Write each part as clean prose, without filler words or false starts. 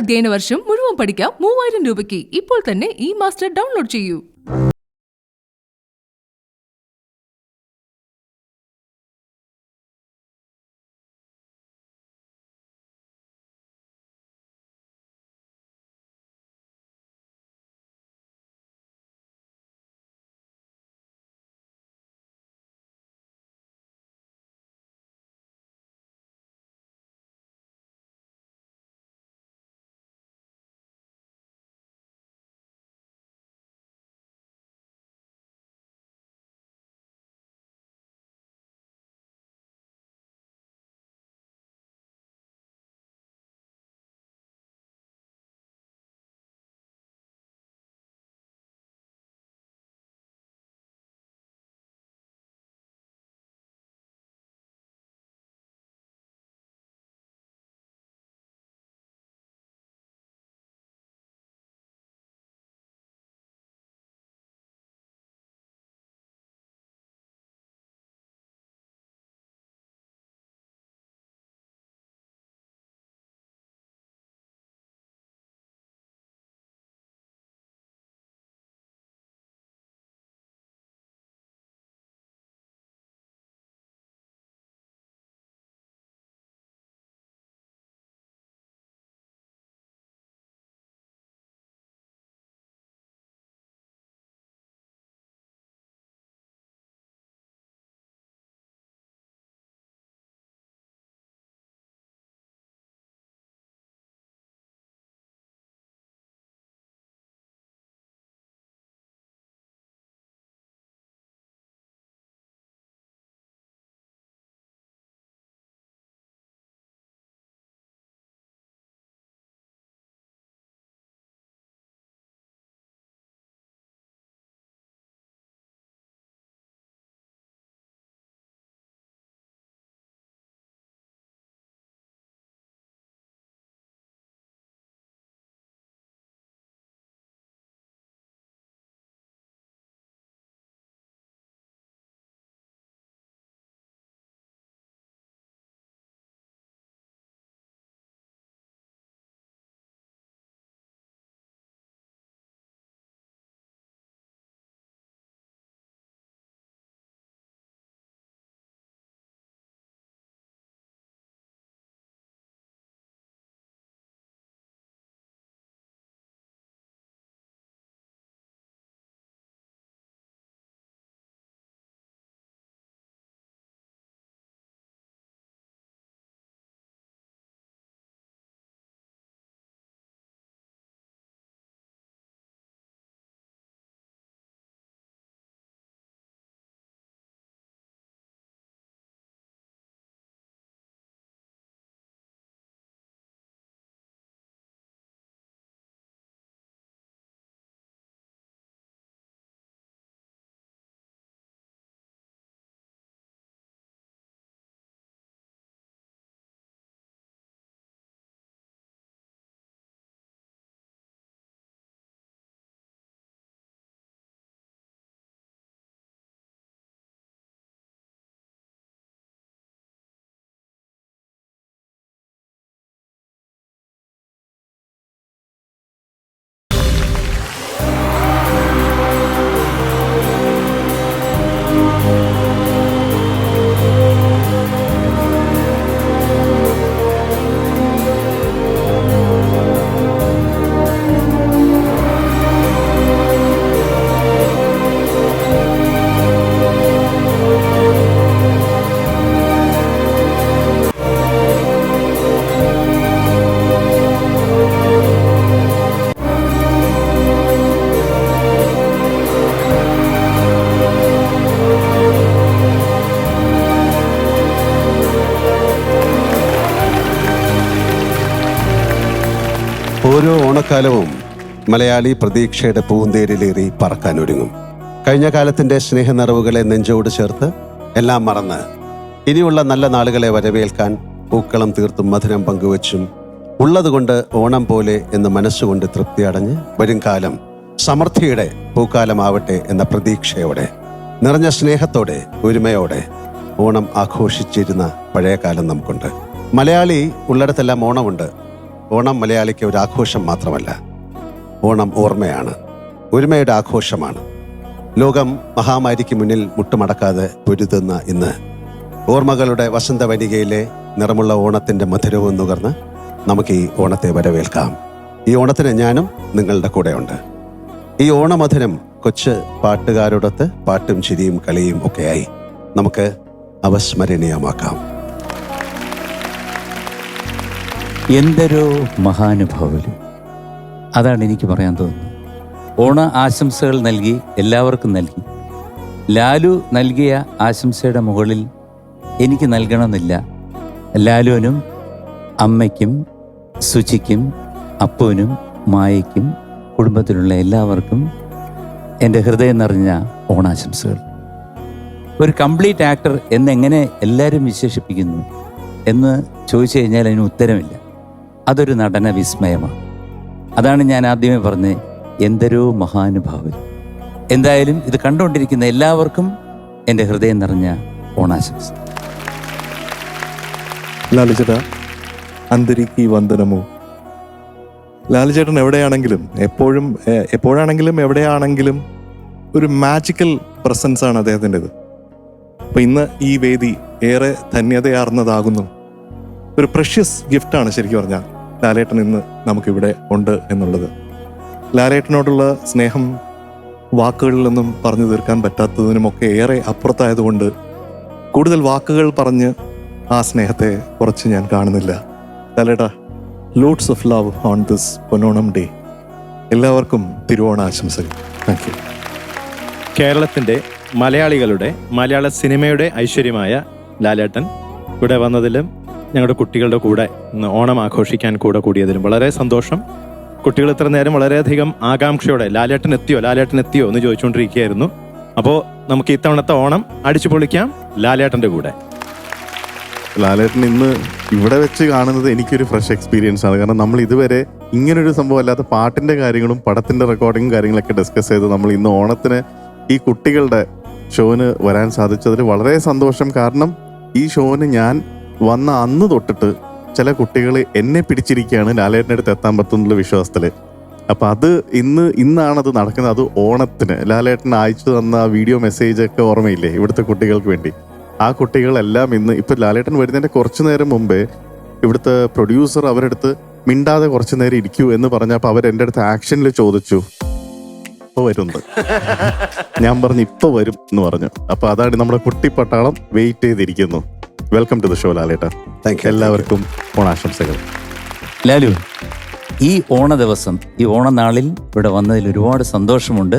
അധ്യയന വർഷം മുഴുവൻ പഠിക്കാം 3000 രൂപയ്ക്ക്. ഇപ്പോൾ തന്നെ ഈ മാസ്റ്റർ ഡൗൺലോഡ് ചെയ്യൂ. ഓരോ ഓണക്കാലവും മലയാളി പ്രതീക്ഷയുടെ പൂന്തേരിലേറി പറക്കാനൊരുങ്ങും. കഴിഞ്ഞ കാലത്തിൻ്റെ സ്നേഹനിറവുകളെ നെഞ്ചോട് ചേർത്ത് എല്ലാം മറന്ന് ഇനിയുള്ള നല്ല നാളുകളെ വരവേൽക്കാൻ പൂക്കളം തീർത്തും മധുരം പങ്കുവച്ചും ഉള്ളതുകൊണ്ട് ഓണം പോലെ എന്ന് മനസ്സുകൊണ്ട് തൃപ്തിയടഞ്ഞ് വരും കാലം സമൃദ്ധിയുടെ പൂക്കാലമാവട്ടെ എന്ന പ്രതീക്ഷയോടെ നിറഞ്ഞ സ്നേഹത്തോടെ ഒരുമയോടെ ഓണം ആഘോഷിച്ചിരുന്ന പഴയ കാലം നമുക്കുണ്ട്. മലയാളി ഉള്ളിടത്തെല്ലാം ഓണമുണ്ട്. ഓണം മലയാളിക്ക് ഒരു ആഘോഷം മാത്രമല്ല, ഓണം ഓർമ്മയാണ്, ഒരുമയുടെ ആഘോഷമാണ്. ലോകം മഹാമാരിക്ക് മുന്നിൽ മുട്ടുമടക്കാതെ പൊരുതുന്ന ഇന്ന് ഓർമ്മകളുടെ വസന്തവനികയിലെ നിറമുള്ള ഓണത്തിൻ്റെ മധുരവും നുകർന്ന് നമുക്ക് ഈ ഓണത്തെ വരവേൽക്കാം. ഈ ഓണത്തിന് ഞാനും നിങ്ങളുടെ കൂടെയുണ്ട്. ഈ ഓണമധുരം കൊച്ചു പാട്ടുകാരോടൊത്ത് പാട്ടും ചിരിയും കളിയും ഒക്കെയായി നമുക്ക് അവസ്മരണീയമാക്കാം. എന്തൊരു മഹാനുഭാവരും, അതാണ് എനിക്ക് പറയാൻ തോന്നുന്നത്. ഓണ ആശംസകൾ നൽകി എല്ലാവർക്കും നൽകി. ലാലു നൽകിയ ആശംസയുടെ മുകളിൽ എനിക്ക് നൽകണമെന്നില്ല. ലാലുവിനും അമ്മയ്ക്കും സുചിക്കും അപ്പുവിനും മായയ്ക്കും കുടുംബത്തിലുള്ള എല്ലാവർക്കും എൻ്റെ ഹൃദയം നിറഞ്ഞ ഓണാശംസകൾ. ഒരു കംപ്ലീറ്റ് ആക്ടർ എന്നെങ്ങനെ എല്ലാവരും വിശേഷിപ്പിക്കുന്നു എന്ന് ചോദിച്ചു കഴിഞ്ഞാൽ അതിന് ഉത്തരമില്ല. അതൊരു നടന വിസ്മയമാണ്. അതാണ് ഞാൻ ആദ്യമേ പറഞ്ഞത്, എന്തൊരു മഹാനുഭാവൻ. എന്തായാലും ഇത് കണ്ടുകൊണ്ടിരിക്കുന്ന എല്ലാവർക്കും എൻ്റെ ഹൃദയം നിറഞ്ഞ ഓണാശംസ. ലാലുചേട്ടാ, അന്തരിക്ക് വന്ദനമോ. ലാലുചേട്ടൻ എവിടെയാണെങ്കിലും എപ്പോഴാണെങ്കിലും എവിടെയാണെങ്കിലും ഒരു മാജിക്കൽ പ്രസൻസ് ആണ് അദ്ദേഹത്തിൻ്റെത്. അപ്പം ഇന്ന് ഈ വേദി ഏറെ ധന്യതയാർന്നതാകുന്നു. ഒരു പ്രഷ്യസ് ഗിഫ്റ്റാണ് ശരിക്കും പറഞ്ഞാൽ ലാലേട്ടൻ ഇന്ന് നമുക്കിവിടെ ഉണ്ട് എന്നുള്ളത്. ലാലേട്ടനോടുള്ള സ്നേഹം വാക്കുകളിൽ നിന്നും പറഞ്ഞു തീർക്കാൻ പറ്റാത്തതിനുമൊക്കെ ഏറെ അപ്പുറത്തായതുകൊണ്ട് കൂടുതൽ വാക്കുകൾ പറഞ്ഞ് ആ സ്നേഹത്തെ കുറച്ച് ഞാൻ കാണുന്നില്ല. ലാലേട്ടാ, lots of love on this Ponnonam day. എല്ലാവർക്കും തിരുവോണാശംസകൾ. Thank you. കേരളത്തിൻ്റെ മലയാളികളുടെ മലയാള സിനിമയുടെ ഐശ്വര്യമായ ലാലേട്ടൻ ഇവിടെ വന്നതിലും ഞങ്ങളുടെ കുട്ടികളുടെ കൂടെ ഇന്ന് ഓണം ആഘോഷിക്കാൻ കൂടിയതിലും വളരെ സന്തോഷം. കുട്ടികൾ ഇത്ര നേരം വളരെയധികം ആകാംക്ഷയോടെ ലാലേട്ടൻ എത്തിയോ എന്ന് ചോദിച്ചുകൊണ്ടിരിക്കുകയായിരുന്നു. അപ്പോൾ നമുക്ക് ഇത്തവണത്തെ ഓണം അടിച്ചു പൊളിക്കാം ലാലേട്ടൻ്റെ കൂടെ. ലാലേട്ടൻ ഇന്ന് ഇവിടെ വെച്ച് കാണുന്നത് എനിക്കൊരു ഫ്രഷ് എക്സ്പീരിയൻസ് ആണ്. കാരണം നമ്മൾ ഇതുവരെ ഇങ്ങനൊരു സംഭവം അല്ലാത്ത പാട്ടിൻ്റെ കാര്യങ്ങളും പടത്തിൻ്റെ റെക്കോർഡിങ്ങും കാര്യങ്ങളൊക്കെ ഡിസ്കസ് ചെയ്ത് നമ്മൾ ഇന്ന് ഓണത്തിന് ഈ കുട്ടികളുടെ ഷോന് വരാൻ സാധിച്ചതിൽ വളരെ സന്തോഷം. കാരണം ഈ ഷോന് ഞാൻ വന്ന അന്ന് തൊട്ടിട്ട് ചില കുട്ടികൾ എന്നെ പിടിച്ചിരിക്കുകയാണ് ലാലേട്ടൻ്റെ അടുത്ത് എത്താൻ പറ്റുന്നുള്ള വിശ്വാസത്തിൽ. അപ്പം അത് ഇന്നാണത് നടക്കുന്നത്. അത് ഓണത്തിന് ലാലേട്ടൻ അയച്ചു തന്ന വീഡിയോ മെസ്സേജൊക്കെ ഓർമ്മയില്ലേ ഇവിടുത്തെ കുട്ടികൾക്ക് വേണ്ടി? ആ കുട്ടികളെല്ലാം ഇപ്പം ലാലേട്ടൻ വരുന്നതിൻ്റെ കുറച്ച് നേരം മുമ്പേ ഇവിടുത്തെ പ്രൊഡ്യൂസർ അവരെടുത്ത് മിണ്ടാതെ കുറച്ച് നേരം ഇരിക്കൂ എന്ന് പറഞ്ഞപ്പോൾ അവരെൻ്റെ അടുത്ത് ആക്ഷനിൽ ചോദിച്ചു, ഇപ്പോൾ വരുന്നുണ്ട്. ഞാൻ പറഞ്ഞു ഇപ്പോൾ വരും എന്ന് പറഞ്ഞു. അപ്പോൾ അതാണ് നമ്മുടെ കുട്ടിപ്പട്ടാളം വെയിറ്റ് ചെയ്തിരിക്കുന്നു. വെൽക്കം ടു ദ ഷോ ലാലേട്ട. Thank you. എല്ലാവർക്കും ഓണാശംസകൾ. ലാലു, ഈ ഓണ ദിവസം, ഈ ഓണനാളിൽ ഇവിടെ വന്നതിൽ ഒരുപാട് സന്തോഷമുണ്ട്.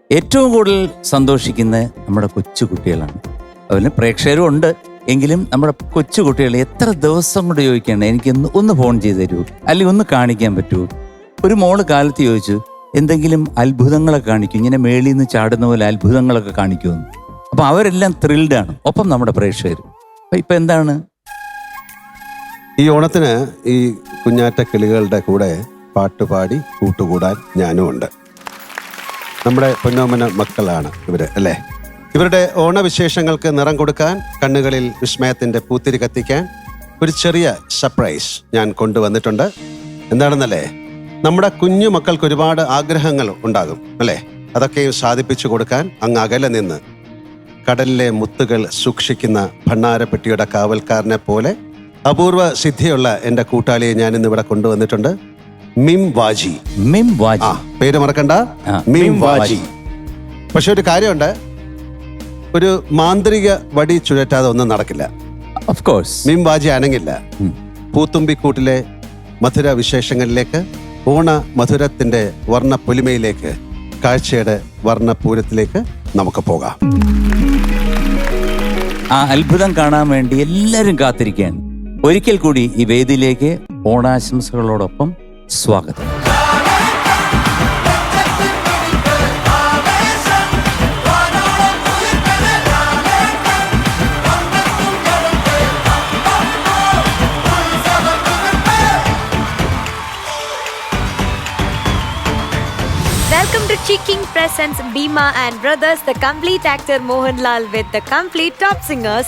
ഏറ്റവും കൂടുതൽ സന്തോഷിക്കുന്ന നമ്മുടെ കൊച്ചു കുട്ടികളാണ്. അതുപോലെ പ്രേക്ഷകരും ഉണ്ട്. എങ്കിലും നമ്മുടെ കൊച്ചു കുട്ടികൾ എത്ര ദിവസം കൊണ്ട് ചോദിക്കുകയാണ്, എനിക്ക് ഒന്ന് ഫോൺ ചെയ്ത് തരൂ, അല്ലെങ്കിൽ ഒന്ന് കാണിക്കാൻ പറ്റുമോ. ഒരു മോള് കാലത്ത് ചോദിച്ചു, എന്തെങ്കിലും അത്ഭുതങ്ങളൊക്കെ കാണിക്കും, ഇങ്ങനെ മേളിൽ നിന്ന് ചാടുന്ന പോലെ അത്ഭുതങ്ങളൊക്കെ കാണിക്കുമെന്ന്. അപ്പം അവരെല്ലാം ത്രിൽഡാണ്. ഒപ്പം നമ്മുടെ പ്രേക്ഷകർ. അപ്പം ഇപ്പം എന്താണ് ഈ ഓണത്തിന് ഈ കുഞ്ഞാറ്റ കിളികളുടെ കൂടെ പാട്ടുപാടി കൂട്ടുകൂടാൻ ഞാനും ഉണ്ട്. നമ്മുടെ പൊന്നോമന മക്കളാണ് ഇവര്, അല്ലേ? ഇവരുടെ ഓണവിശേഷങ്ങൾക്ക് നിറം കൊടുക്കാൻ, കണ്ണുകളിൽ വിസ്മയത്തിൻ്റെ പൂത്തിരി കത്തിക്കാൻ ഒരു ചെറിയ സർപ്രൈസ് ഞാൻ കൊണ്ടുവന്നിട്ടുണ്ട്. എന്താണെന്നല്ലേ, നമ്മുടെ കുഞ്ഞു മക്കൾക്ക് ഒരുപാട് ആഗ്രഹങ്ങൾ ഉണ്ടാകും, അല്ലേ? അതൊക്കെയും സാധിപ്പിച്ചു കൊടുക്കാൻ അങ്ങ് അകലെ നിന്ന് കടലിലെ മുത്തുകൾ സൂക്ഷിക്കുന്ന ഭണ്ണാരപ്പെട്ടിയുടെ കാവൽക്കാരനെ പോലെ അപൂർവ സിദ്ധിയുള്ള എൻ്റെ കൂട്ടാളിയെ ഞാൻ ഇന്ന് ഇവിടെ കൊണ്ടുവന്നിട്ടുണ്ട്. മിം വാജി. പേര് മറക്കണ്ട, മിം വാജി. പക്ഷെ ഒരു കാര്യമുണ്ട്, ഒരു മാന്ത്രിക വടി ചുഴറ്റാതെ ഒന്നും നടക്കില്ല. Of course മിം വാജി അനങ്ങില്ല. പൂത്തുമ്പിക്കൂട്ടിലെ മധുര വിശേഷങ്ങളിലേക്ക്, ഓണ മധുരത്തിൻ്റെ വർണ്ണ പൊലിമയിലേക്ക്, കാഴ്ചയുടെ വർണ്ണപൂരത്തിലേക്ക് നമുക്ക് പോകാം. ആ അത്ഭുതം കാണാൻ വേണ്ടി എല്ലാവരും കാത്തിരിക്കുകയാണ്. ഒരിക്കൽ കൂടി ഈ വേദിയിലേക്ക് ഓണാശംസകളോടൊപ്പം സ്വാഗതം. Welcome to King presents Bhima and Brothers, the complete actor Mohanlal with the complete top singers.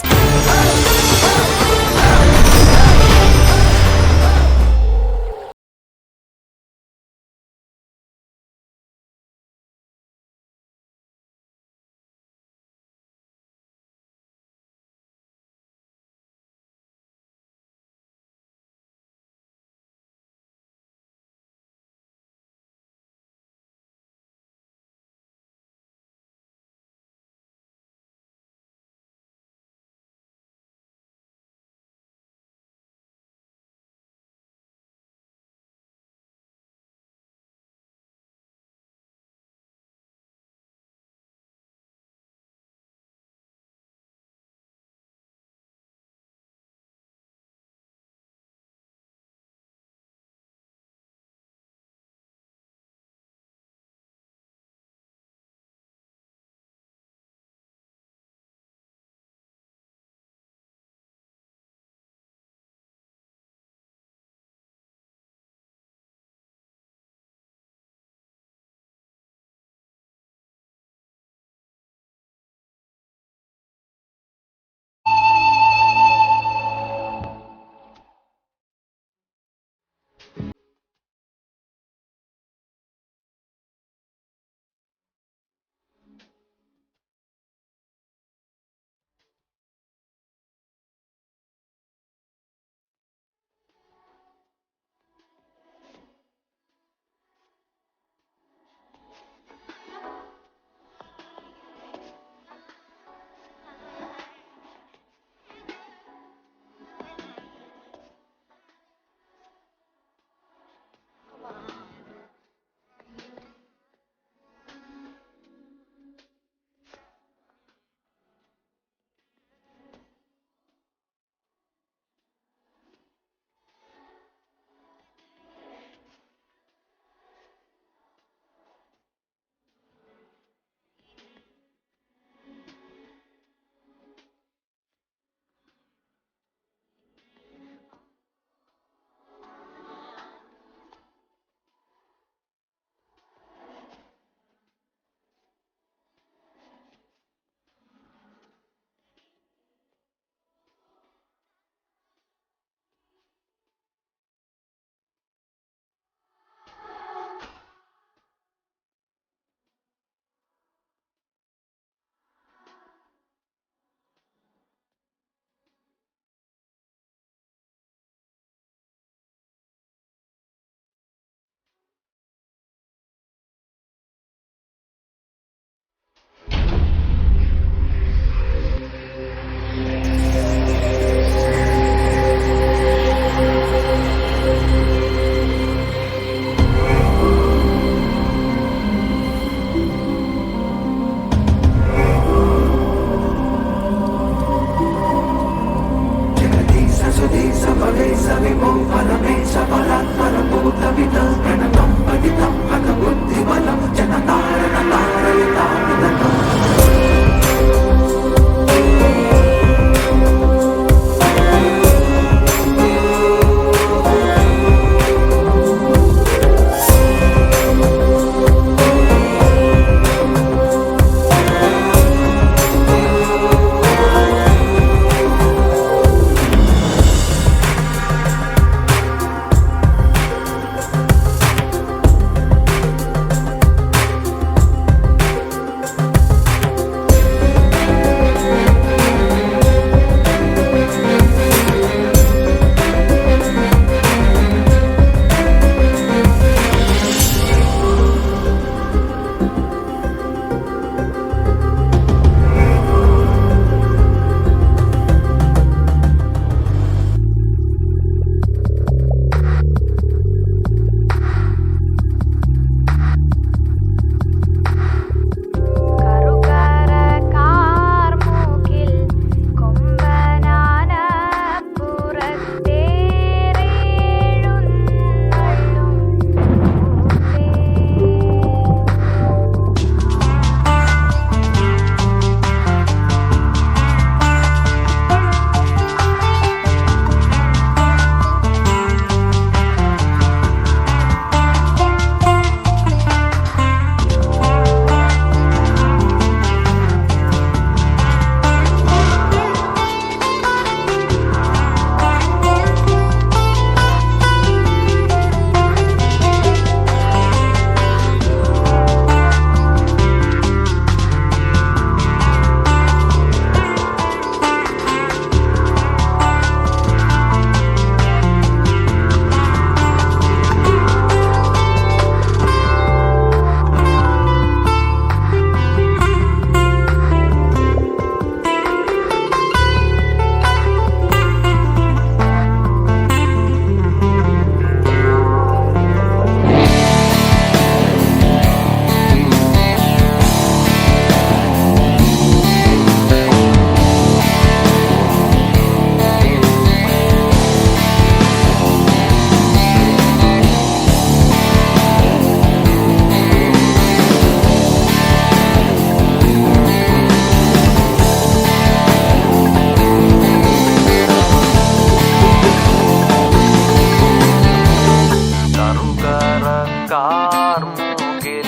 കാർമുകിൽ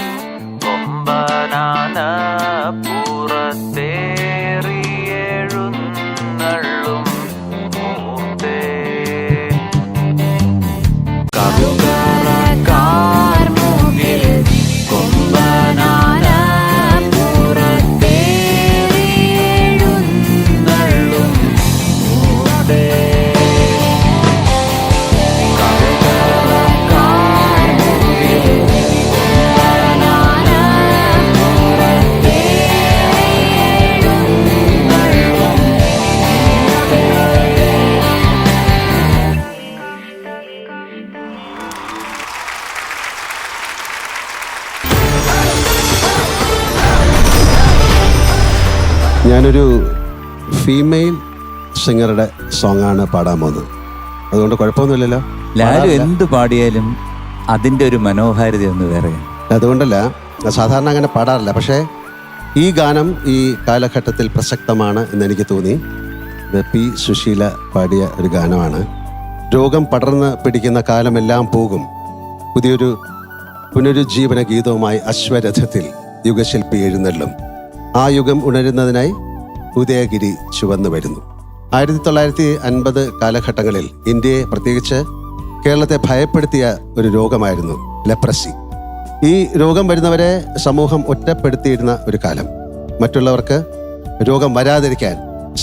കൊമ്പനാന പുറത്തേറിയെഴുന്നള്ളും മൂത്തേ കറുകറ കാർമുകിൽ കൊമ്പനാന പുറത്തേറിയെഴുന്നള്ളും മൂത്തേ ഞാനൊരു ഫീമെയിൽ സിംഗറുടെ സോങ്ങാണ് പാടാൻ പോകുന്നത്. അതുകൊണ്ട് കുഴപ്പമൊന്നുമില്ലല്ലോ. ലാലു എന്ത് പാടിയാലും അതിൻ്റെ ഒരു മനോഹാരിത ഒന്ന് വേറെയാണ്. അതുകൊണ്ടല്ല, സാധാരണ അങ്ങനെ പാടാറില്ല. പക്ഷേ ഈ ഗാനം ഈ കാലഘട്ടത്തിൽ പ്രസക്തമാണ് എന്നെനിക്ക് തോന്നി. ഇത് പി സുശീല പാടിയ ഒരു ഗാനമാണ്. രോഗം പടർന്ന് പിടിക്കുന്ന കാലമെല്ലാം പോകും, പുതിയൊരു പുനരുജ്ജീവന ഗീതവുമായി അശ്വരഥത്തിൽ യുഗശില്പി എഴുന്നള്ളും. ആ യുഗം ഉണരുന്നതിനായി ഉദയഗിരി ചുവന്നു വരുന്നു. 1950 കാലഘട്ടങ്ങളിൽ ഇന്ത്യയെ, പ്രത്യേകിച്ച് കേരളത്തെ ഭയപ്പെടുത്തിയ ഒരു രോഗമായിരുന്നു ലെപ്രസി. ഈ രോഗം വരുന്നവരെ സമൂഹം ഒറ്റപ്പെടുത്തിയിരുന്ന ഒരു കാലം. മറ്റുള്ളവർക്ക് രോഗം വരാതിരിക്കാൻ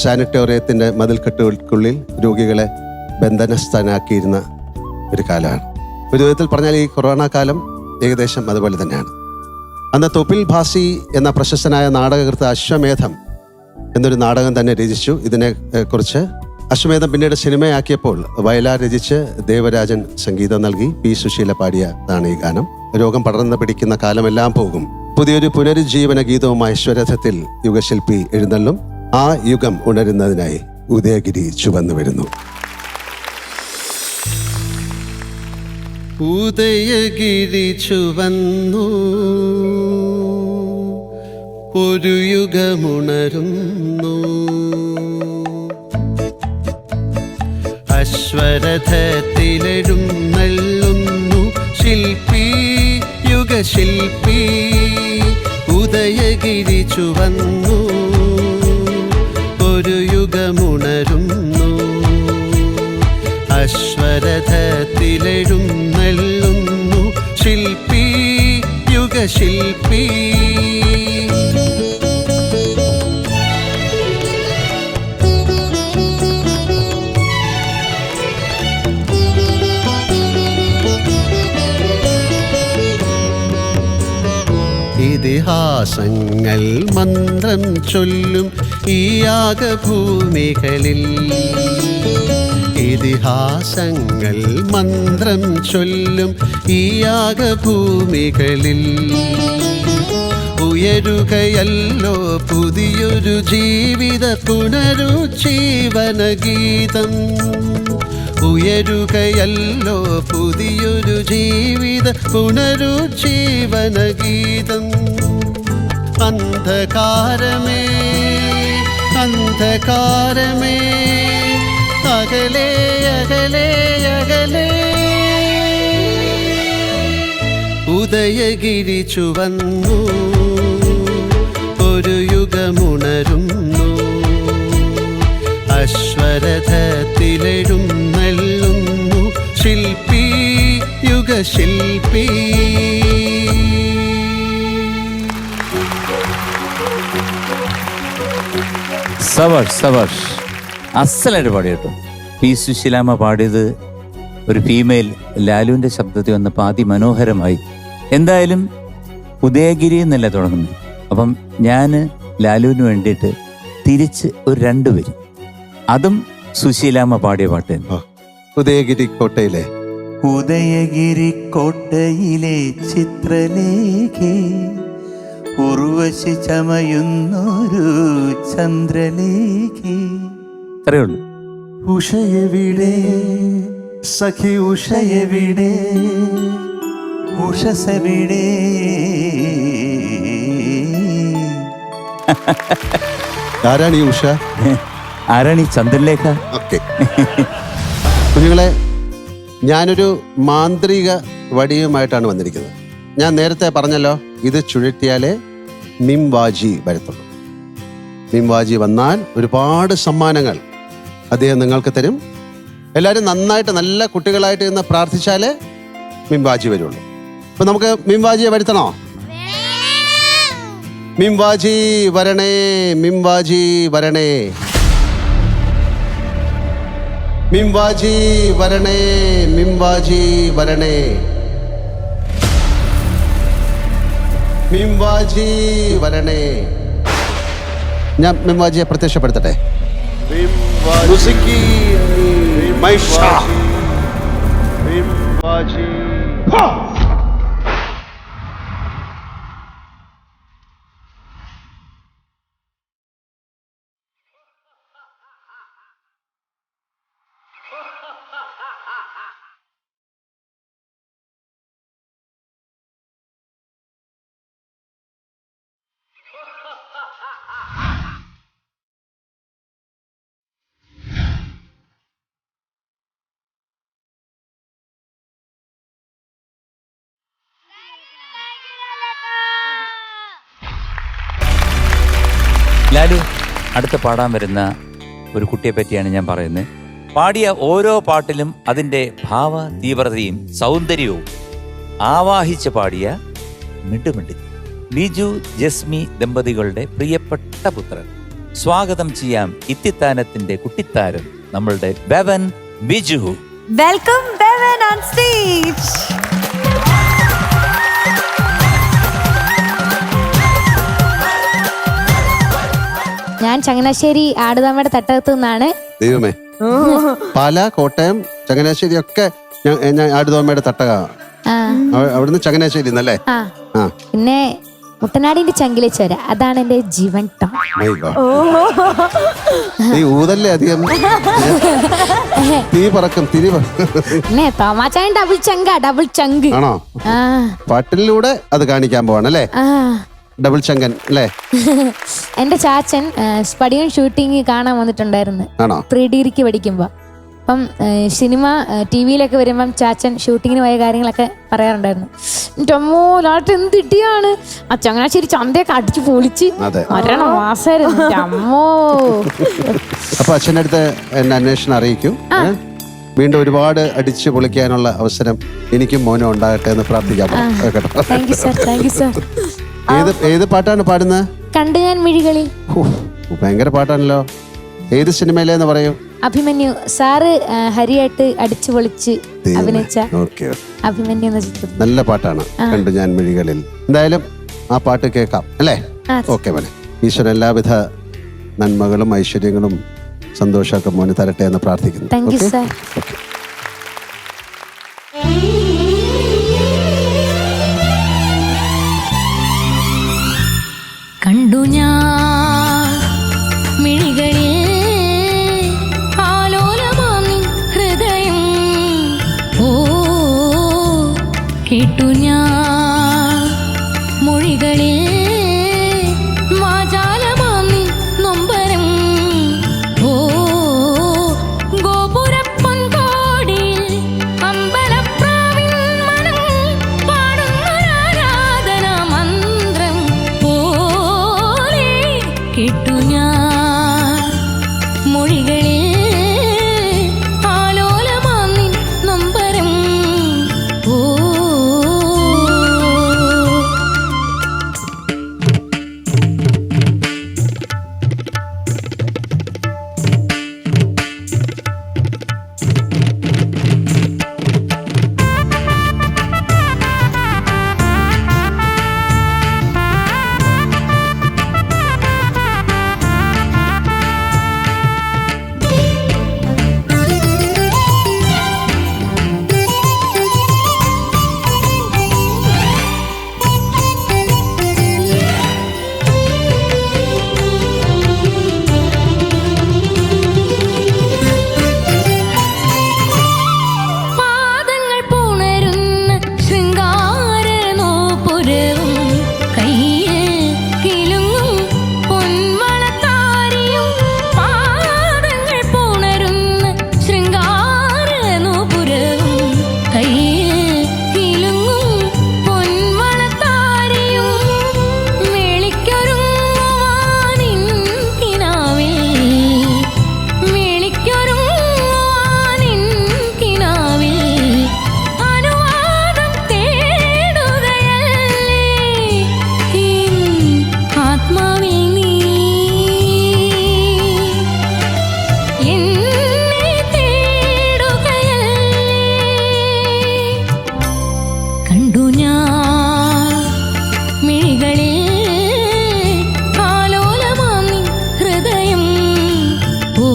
സാനിറ്റോറിയത്തിൻ്റെ മതിൽക്കെട്ടുകൾക്കുള്ളിൽ രോഗികളെ ബന്ധനസ്ഥനാക്കിയിരുന്ന ഒരു കാലമാണ്. ഒരു വിധത്തിൽ പറഞ്ഞാൽ ഈ കൊറോണ കാലം ഏകദേശം അതുപോലെ തന്നെയാണ്. അന്ന് തൊപ്പിൽ ഭാസി എന്ന പ്രശസ്തനായ നാടകകൃത്ത് അശ്വമേധം എന്നൊരു നാടകം തന്നെ രചിച്ചു. ഇതിനെ കുറിച്ച് അശ്വമേധം പിന്നീട് സിനിമയാക്കിയപ്പോൾ വയലാർ രചിച്ച് ദേവരാജൻ സംഗീതം നൽകി പി സുശീല പാടിയതാണ് ഈ ഗാനം. രോഗം പടർന്ന് പിടിക്കുന്ന കാലമെല്ലാം പോകും, പുതിയൊരു പുനരുജ്ജീവന ഗീതവുമായി അശ്വരഥത്തിൽ യുഗശില്പി എഴുന്നള്ളും. ആ യുഗം ഉണരുന്നതിനായി ഉദയഗിരി ചുവന്നു വരുന്നു. ഉദയഗിരി ചുവന്നു, ഒരു യുഗമുണരുന്നു. അശ്വരഥത്തിലെഴുന്നള്ളുന്നു ശില്പി, യുഗശില്പി. ഉദയഗിരി ചുവന്നു, ഒരു യുഗമുണരുന്നു. അശ്വരഥത്തിലെഴുന്നള്ളുന്നു ശില്പി, യുഗശില്പി. ഇതിഹാസങ്ങൾ മന്ത്രം ചൊല്ലും ഈ യാഗഭൂമികളിൽ. ഇതിഹാസങ്ങൾ മന്ത്രം ചൊല്ലും ഈ യാഗഭൂമികളിൽ. ഉയരുകയല്ലോ പുതിയൊരു ജീവിത പുനരുജ്ജീവന ഗീതം. ഉയരുകയല്ലോ പുതിയൊരു ജീവിത പുനരുജ്ജീവന ഗീതം. അന്ധകാരമേ അന്ധകാരമേ അകലേ അകലേ അകലേ. ഉദയഗിരി ചുവന്നു, ഒരു യുഗമുണരുന്നു. അശ്വരഥത്തിലെഴുന്നള്ളുന്നു ശില്പി, യുഗശില്പി. സവാഷ് സവാഷ്, അസലായിട്ട് പാടി കേട്ടോ. പി സുശീലാമ്മ പാടിയത് ഒരു ഫീമെയിൽ ലാലുവിൻ്റെ ശബ്ദത്തിൽ വന്നപ്പോൾ അതിമനോഹരമായി. എന്തായാലും ഉദയഗിരി എന്നല്ല തുടങ്ങുന്നത്. അപ്പം ഞാൻ ലാലുവിന് വേണ്ടിയിട്ട് തിരിച്ച് ഒരു 2 വരി, അതും സുശീലാമ്മ പാടിയ പാട്ട് തന്നെ. ഉദയഗിരി കോട്ടയിലെ ഉദയഗിരി കോട്ടയിലെ ചിത്രലേഖേ, ഉർവശി ചമയുന്നൊരു ചന്ദ്രലേഖേ. അത്രയേ ഉള്ളൂ. ഉഷയവിടെ സഖി, ഉഷയവിടെ ഉഷസവിടെ. ആരാണ് ഈ ഉഷ? ആരാണ് ഈ ചന്ദ്രലേഖ? ഓക്കെ കുഞ്ഞുങ്ങളെ, ഞാനൊരു മാന്ത്രിക വടിയുമായിട്ടാണ് വന്നിരിക്കുന്നത്. ഞാൻ നേരത്തെ പറഞ്ഞല്ലോ, ഇത് ചുഴറ്റിയാലേ മിംവാജി വരത്തുള്ളൂ. മിംവാജി വന്നാൽ ഒരുപാട് സമ്മാനങ്ങൾ അദ്ദേഹം നിങ്ങൾക്ക് തരും. എല്ലാവരും നന്നായിട്ട് നല്ല കുട്ടികളായിട്ട് ഇന്ന് പ്രാർത്ഥിച്ചാലേ മിംവാജി വരുള്ളൂ. അപ്പൊ നമുക്ക് മിംവാജിയെ വരുത്തണോ? മിംവാജി വരണേ, മിംവാജി വരണേ, മിംവാജി വരണേ, മിംവാജി വരണേ, മിംവാജി വരണേ. ഞാൻ മിംവാജിയെ പ്രത്യക്ഷപ്പെടുത്തട്ടെ. മുസിക്കി മൈഷ മിംവാജി. ലാലു, അടുത്ത് പാടാൻ വരുന്ന ഒരു കുട്ടിയെ പറ്റിയാണ് ഞാൻ പറയുന്നത്. പാടിയ ഓരോ പാട്ടിലും അതിൻ്റെ ഭാവ തീവ്രതയും സൗന്ദര്യവും ആവാഹിച്ച് പാടിയ മിടുമിടുക്കി ലിജു ജസ്മി ദമ്പതികളുടെ പ്രിയപ്പെട്ട പുത്രൻ. സ്വാഗതം ചെയ്യാം ഇത്തിത്താനത്തിന്റെ കുട്ടിത്താരം, നമ്മളുടെ Bevan Biju. Welcome Bevan on stage. ഞാൻ ചങ്ങനാശ്ശേരി ആടുതാമയുടെ തട്ടകത്ത് നിന്നാണ്. ദൈവമേ, പാല, കോട്ടയം, ചങ്ങനാശ്ശേരി ഒക്കെ ഞാൻ ആടുതോമയുടെ തട്ടക. അവിടുന്ന് ചങ്ങനാശ്ശേരി എന്നല്ലേ? പിന്നെ മുട്ടനാടിന്റെ ചങ്കിലേച്ചോര, അതാണ് എന്റെ ജീവൻ ടോ. നീ ഊതല്ലേ അധികം, തീ പറക്കും, തിരി പിന്നെ തോമാച്ചാൻ ഡബിൾ ചങ്ക, ഡബിൾ ചങ്ക് ആണോ? പാട്ടിലൂടെ അത് കാണിക്കാൻ പോവാണല്ലേ? ഡബിൾ ചങ്കൻ അല്ലേ? എന്റെ ചാച്ചൻ സ്പടിയൻ ഷൂട്ടിങ് കാണാൻ വന്നിട്ടുണ്ടായിരുന്നു 3 ഡിഗ്രിക്ക് പഠിക്കുമ്പോ. അപ്പം സിനിമ TV-യിലൊക്കെ വരുമ്പം ചാച്ചൻ ഷൂട്ടിങ്ങിന് പോയ കാര്യങ്ങളൊക്കെ പറയാറുണ്ടായിരുന്നു. എൻ്റെ അമ്മോ, ലാട്ട് എന്ത് ഇട്ടിയാണ് ആ ചങ്ങനാശ്ശേരി ചന്തയൊക്കെ അടിച്ചു പൊളിച്ച് മരണം മാസമായിരുന്നു. അമ്മോ. അപ്പൊ അച്ഛൻ്റെ അടുത്ത് എന്നെ അന്വേഷണം അറിയിക്കും. വീണ്ടും ഒരുപാട് അടിച്ചു പൊളിക്കാനുള്ള അവസരം എനിക്കും മോനും ഉണ്ടാകട്ടെ എന്ന് പ്രാർത്ഥിക്കാം. ഏത് പാട്ടാണ് പാടുന്നത്? കണ്ടു ഞാൻ മിഴികളിൽ. ഭയങ്കര പാട്ടാണല്ലോ. ഏത് സിനിമയിലേന്ന് പറയൂ? അഭിമന്യു സാറ് ഹരിയായിട്ട് അടിച്ചു പൊളിച്ച് അഭിനയിച്ച അഭിമന്യു എന്ന ചിത്രം. നല്ല പാട്ടാണ് കണ്ടു ഞാൻ മിഴികളിൽ. എന്തായാലും ആ പാട്ട് കേൾക്കാം അല്ലേ? ഓക്കെ മോനെ. ഈശ്വരൻ എല്ലാവിധ നന്മകളും ഐശ്വര്യങ്ങളും സന്തോഷമൊക്കെ മോന് തരട്ടെ എന്ന് പ്രാർത്ഥിക്കുന്നു. Thank you sir. കണ്ടു ഞാൻ മിഴികളിൽ ആലോലമാമി ഹൃദയം. ഓ കേട്ടു ഞാൻ മൊഴികളിൽ വാചാലമാമി നൊമ്പരം. ഓ ഗോപുരപ്പൊൻകോടിയിൽ അമ്പലപ്രാവിൻ മനം പാടുന്നൊരാരാധന മന്ത്രം പോലെ കേട്ടു ഞാൻ മൊഴികളിൽ ആലോലമാമി നൊമ്പരം. ഓ കണ്ടു ഞാൻ മിഴികളിൽ ആലോലമാം നിൻ ഹൃദയം. ഓ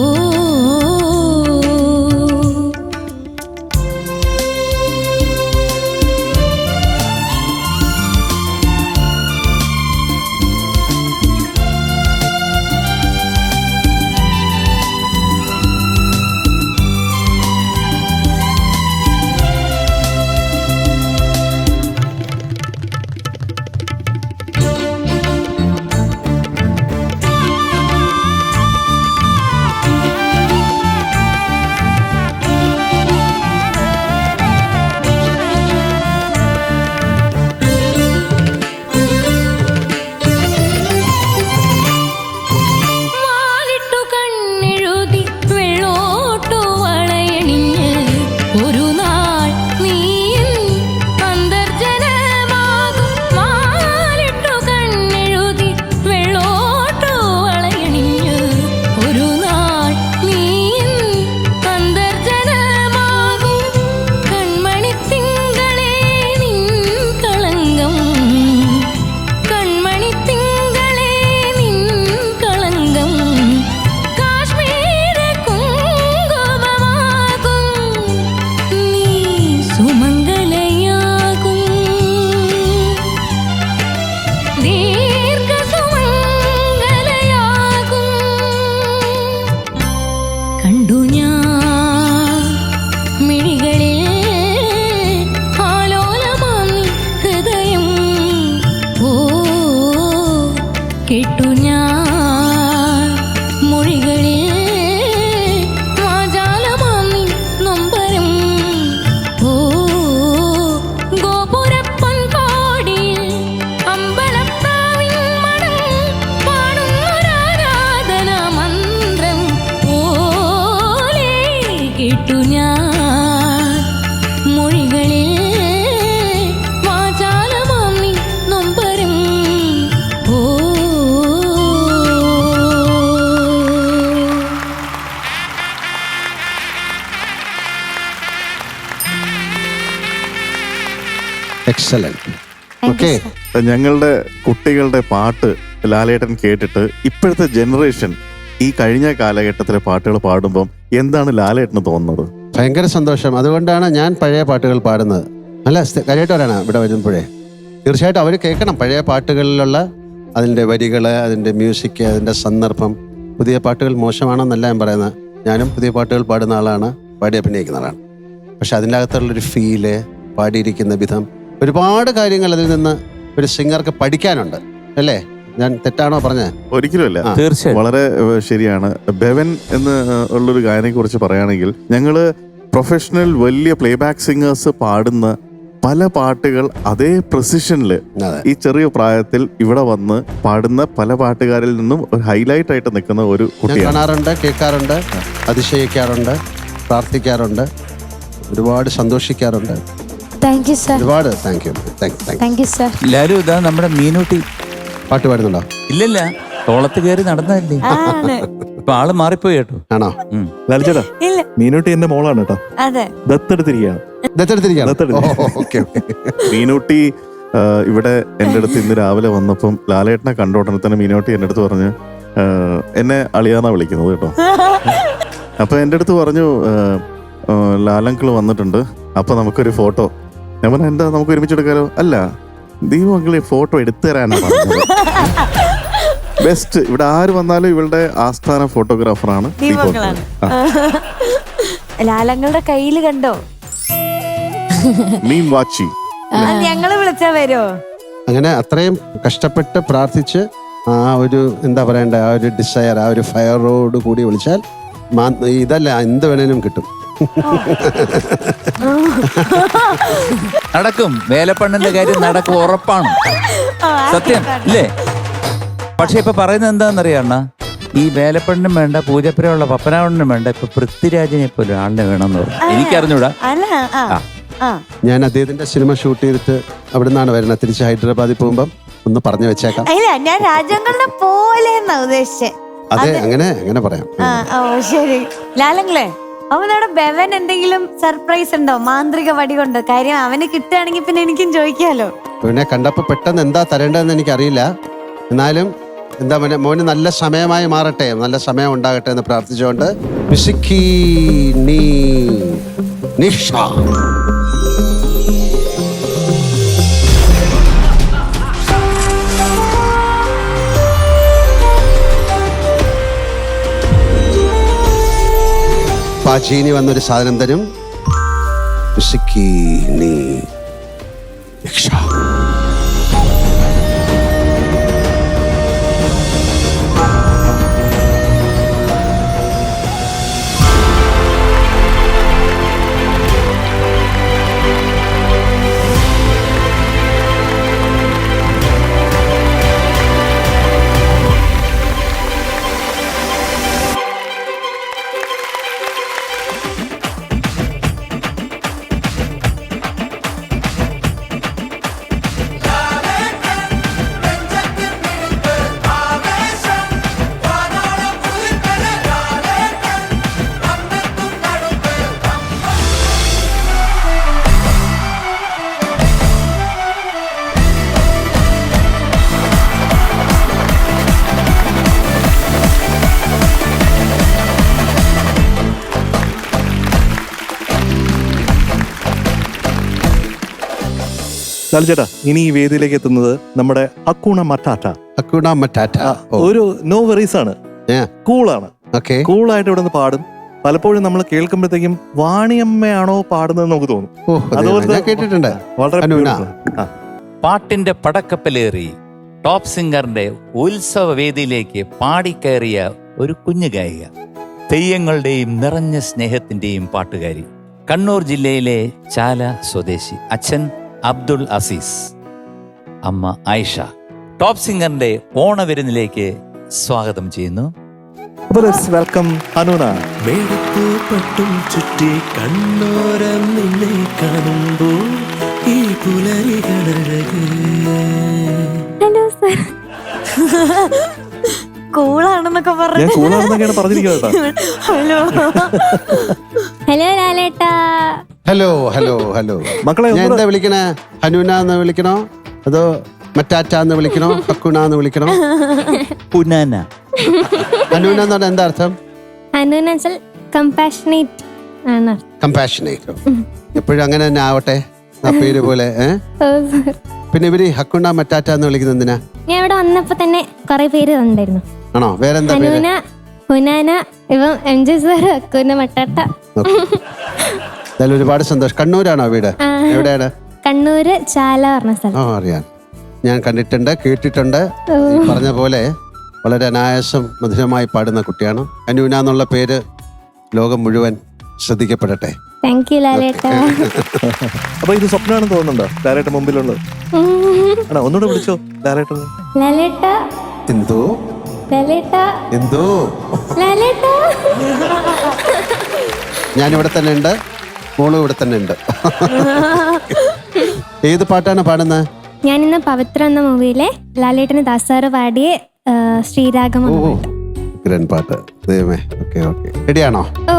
എക്സലന്റ്. ഓക്കെ, ഞങ്ങളുടെ കുട്ടികളുടെ പാട്ട് ലാലേട്ടൻ കേട്ടിട്ട് ഇപ്പോഴത്തെ ജനറേഷൻ ഈ കഴിഞ്ഞ കാലഘട്ടത്തിലെ പാട്ടുകൾ പാടുമ്പം എന്താണ് ലാലേട്ടന് തോന്നുന്നത്? ഭയങ്കര സന്തോഷം. അതുകൊണ്ടാണ് ഞാൻ പഴയ പാട്ടുകൾ പാടുന്നത്. നല്ല കാര്യമായിട്ടാണ് ഇവിടെ വരുമ്പോഴേ തീർച്ചയായിട്ടും അവർ കേൾക്കണം പഴയ പാട്ടുകളിലുള്ള അതിൻ്റെ വരികൾ, അതിൻ്റെ മ്യൂസിക്, അതിൻ്റെ സന്ദർഭം. പുതിയ പാട്ടുകൾ മോശമാണെന്നല്ല ഞാൻ പറയുന്നത്. ഞാനും പുതിയ പാട്ടുകൾ പാടുന്ന ആളാണ്, പാടി അഭിനയിക്കുന്ന ആളാണ്. പക്ഷെ അതിൻ്റെ അകത്തുള്ളൊരു ഫീല്, പാടിയിരിക്കുന്ന വിധം, ഒരുപാട് കാര്യങ്ങൾ അതിൽ നിന്ന് ഒരു സിംഗർക്ക് പഠിക്കാനുണ്ട്. അല്ലേ? ഞാൻ തെറ്റാണോ പറഞ്ഞത്? ഒരിക്കലുമല്ല, തീർച്ചയായും വളരെ ശരിയാണ്. ബെവൻ എന്ന് ഉള്ളൊരു ഗായനെ കുറിച്ച് പറയുകയാണെങ്കിൽ ഞങ്ങള് പ്രൊഫഷണൽ വലിയ പ്ലേബാക്ക് സിംഗേഴ്സ് പാടുന്ന പല പാട്ടുകൾ അതേ പ്രസിഷനിൽ ഈ ചെറിയ പ്രായത്തിൽ ഇവിടെ വന്ന് പാടുന്ന പല പാട്ടുകാരിൽ നിന്നും ഒരു ഹൈലൈറ്റ് ആയിട്ട് നിൽക്കുന്ന ഒരു കുട്ടിയാണ്. കാണാറുണ്ട്, കേൾക്കാറുണ്ട്, അതിശയിക്കാറുണ്ട്, പ്രാർത്ഥിക്കാറുണ്ട്, ഒരുപാട് സന്തോഷിക്കാറുണ്ട്. Thank you sir. ഒരുപാട് thank you. Thank you sir. എല്ലാരും ഇതാ നമ്മുടെ മീനൂട്ടി പാട്ട് പാടുന്നുണ്ടോ? ഇല്ലല്ല, തോളത്ത് കയറി നടന്നതല്ലേ. ഇപ്പൊ ആള് മാറിപ്പോയി കേട്ടോ. ആണോ? ലാൽചേട്ടാ, മീനൂട്ടി എന്റെ മോളാണ് കേട്ടോ. അതെ, ദത്തെടുത്തിരിക്കുകയാണ്. മീനൂട്ടി ഇവിടെ എൻ്റെ അടുത്ത് ഇന്ന് രാവിലെ വന്നപ്പം ലാലേട്ടനെ കണ്ടോടനെ തന്നെ മീനൂട്ടി എൻ്റെ അടുത്ത് പറഞ്ഞ് എന്നെ അളിയാന്നാ വിളിക്കുന്നത് കേട്ടോ. അപ്പൊ എൻ്റെ അടുത്ത് പറഞ്ഞു ലാലങ്കിള് വന്നിട്ടുണ്ട്, അപ്പൊ നമുക്കൊരു ഫോട്ടോ. ഞാൻ പറഞ്ഞു എന്താ, നമുക്ക് ഒരുമിച്ചെടുക്കാലോ? അല്ല, ദീപമംഗളി ഫോട്ടോ എടുത്തു തരാനാണ് പറഞ്ഞത്. ബെസ്റ്റ്, ഇവിടെ ആര് വന്നാലും ഇവളുടെ ആസ്ഥാന ഫോട്ടോഗ്രാഫറാണ് ദീപമംഗളാണ്. ലാലങ്ങളുടെ കയ്യില് കണ്ടോ മീൻ വാച്ചി? ഞങ്ങള് വിളിച്ചാ വരുമോ? അങ്ങനെ അത്രയും കഷ്ടപ്പെട്ട് പ്രാർത്ഥിച്ച് ആ ഒരു എന്താ പറയണ്ട, ആ ഒരു ഡിസയർ, ആ ഒരു ഫയറോട് കൂടി വിളിച്ചാൽ ഇതല്ല എന്ത് വേണേലും കിട്ടും. നടക്കും, വേലപ്പണ്ണിന്റെ കാര്യം നടക്കും, ഉറപ്പാണ്, സത്യം ഇല്ലേ? പക്ഷെ ഇപ്പൊ പറയുന്നത് എന്താണെന്നറിയാണ, ഈ വേലപ്പണ്ണിനും വേണ്ട, പൂജപ്പുരമുള്ള പപ്പനാവണ്ണനും വേണ്ട, ഇപ്പൊ പൃഥ്വിരാജിനെ പോലെ ആളിനെ വേണമെന്ന് പറഞ്ഞു. എനിക്കറിഞ്ഞൂടാ. ഞാൻ അദ്ദേഹത്തിന്റെ സിനിമ ഷൂട്ട് ചെയ്തിട്ട് അവിടെ നിന്നാണ് വരുന്നത്. തിരിച്ച് ഹൈദരാബാദിൽ പോകുമ്പം ഒന്ന് പറഞ്ഞു വെച്ചേക്കാം. ഇല്ല, ഞാൻ രാജങ്ങളുടെ പോലെ ഉദ്ദേശിച്ചേ. അതെ, അങ്ങനെ പറയാം. ശരി ലാലങ്ങളെ, അപ്പൊ നമ്മുടെ ബെവൻ എന്തെങ്കിലും സർപ്രൈസ് ഉണ്ടോ? മാന്ത്രിക വടി കൊണ്ട്? കാര്യം അവന് കിട്ടുകയാണെങ്കിൽ പിന്നെ എനിക്കും ചോദിക്കാലോ. പിന്നെ കണ്ടപ്പോൾ പെട്ടെന്ന് എന്താ തരേണ്ടതെന്ന് എനിക്കറിയില്ല. എന്നാലും എന്താ മോന് നല്ല സമയമായി മാറട്ടെ, നല്ല സമയം ഉണ്ടാകട്ടെ എന്ന് പ്രാർത്ഥിച്ചുകൊണ്ട് വിസിക്കി നീ നിഷ. പാച്ചീനി വന്നൊരു സാധനം തരും. വിസിക്കി നീ നിഷ. ലാൽചേട്ടാ, ഇനി ഈ വേദിയിലേക്ക് എത്തുന്നത് നമ്മുടെ ഹക്കൂണ മറ്റാറ്റ. ഹക്കൂണ മറ്റാറ്റ ഒരു നോ വെറീസ് ആണ്, കൂളാണ്. കൂളായിട്ട് ഇവിടെ നിന്ന് പാടും. പലപ്പോഴും നമ്മൾ കേൾക്കുമ്പോഴത്തേക്കും വാണിയമ്മയാണോ പാടുന്നത് നമുക്ക് തോന്നും. അതുപോലെ കേട്ടിട്ടുണ്ട്. വളരെ പാട്ടിന്റെ പടക്കപ്പലേറി ടോപ്പ് സിംഗറിന്റെ ഉത്സവ വേദിയിലേക്ക് പാടിക്കയറിയ ഒരു കുഞ്ഞു ഗായിക, തെയ്യങ്ങളുടെയും നിറഞ്ഞ സ്നേഹത്തിന്റെയും പാട്ടുകാരി, കണ്ണൂർ ജില്ലയിലെ ചാല സ്വദേശി. അച്ഛൻ അബ്ദുൾ അസീസ്, അമ്മ ആയിഷ. ടോപ്പ് സിംഗറിന്റെ ഓണവിരുന്നിലേക്ക് സ്വാഗതം ചെയ്യുന്നു. വെൽക്കം ഹനൂന. മേടപ്പൂപ്പട്ടും ചുറ്റി കണ്ണോരം നിന്നെ കാണുമ്പോൾ ഈ പുലരികളഴക്. Hello sir. കൂളാണെന്നൊക്കെ പറഞ്ഞു. ഞാൻ കൂളാണെന്നൊക്കെയാണ് പറഞ്ഞിരിക്കുന്നത്. ഹലോ ഹലോ ലാലേട്ടാ. ഹലോ ഹലോ ഹലോ മക്കളെ, ഞാൻ എന്താ വിളിക്കണേ? ഹനൂന എന്ന് വിളിക്കണോ അതോ മറ്റാറ്റ എന്ന് വിളിക്കണോ ഹക്കുണ എന്ന് വിളിക്കണോ? പുനാന. ഹനൂന എന്ന് പറഞ്ഞാൽ എന്താ അർത്ഥം? ഹനൂന കമ്പാഷനേറ്റ് ആണ്. കമ്പാഷനേറ്റ്. എപ്പോഴും അങ്ങനെ തന്നെ ആവട്ടെ ആ പേര് പോലെ. പിന്നെ ഇവര് ഹക്കുണ മറ്റാറ്റ എന്ന് വിളിക്കുന്നത് എന്തിനാ? ഞാൻ ഇവിടെ വന്നപ്പോ തന്നെ കുറെ പേര് ഉണ്ടായിരുന്നു. ആണോ? വേറെന്താ പേര്? ഹനൂന, ഹുനാന, ഇപ്പം MJ സാർ, ഹക്കൂന മറ്റാട്ട. ഒരുപാട് സന്തോഷം. കണ്ണൂരാണോ വീട്? എവിടെയാണ്? കണ്ണൂര് ചാല പറഞ്ഞ സ്ഥലം. അറിയാം, ഞാൻ കണ്ടിട്ടുണ്ട്, കേട്ടിട്ടുണ്ട്. ഈ പറഞ്ഞ പോലെ വളരെ അനായാസം മധുരമായി പാടുന്ന കുട്ടിയാണ്. അനൂന എന്നുള്ള പേര് ലോകം മുഴുവൻ ശ്രദ്ധിക്കപ്പെടട്ടെ. Thank you ലാലേട്ടാ. അപ്പൊ ഇത് സ്വപ്നമാണെന്ന് തോന്നുന്നുണ്ടോ ലാലേട്ട മുമ്പിലുള്ളത്? ആണോ? ഒന്നുകൂടെ വിളിച്ചോ ലാലേട്ട. ലാലേട്ടാ. എന്തോ ലാലേട്ടാ. എന്തോ ലാലേട്ടാ. ഞാനിവിടെ തന്നെ ഉണ്ട്, മോളും ഇവിടെ തന്നെ ഉണ്ട്. ഏത് പാട്ടാണ് പാടുന്നത്? ഞാൻ ഇന്ന് പവിത്ര എന്ന മൂവിയിലെ ലാലേട്ടന് ദാസാറ് പാടിയ ശ്രീരാഗമ പാട്ട്. ദൈവമേ. ഓക്കെ ഓക്കെ, റെഡിയാണോ? ഓ.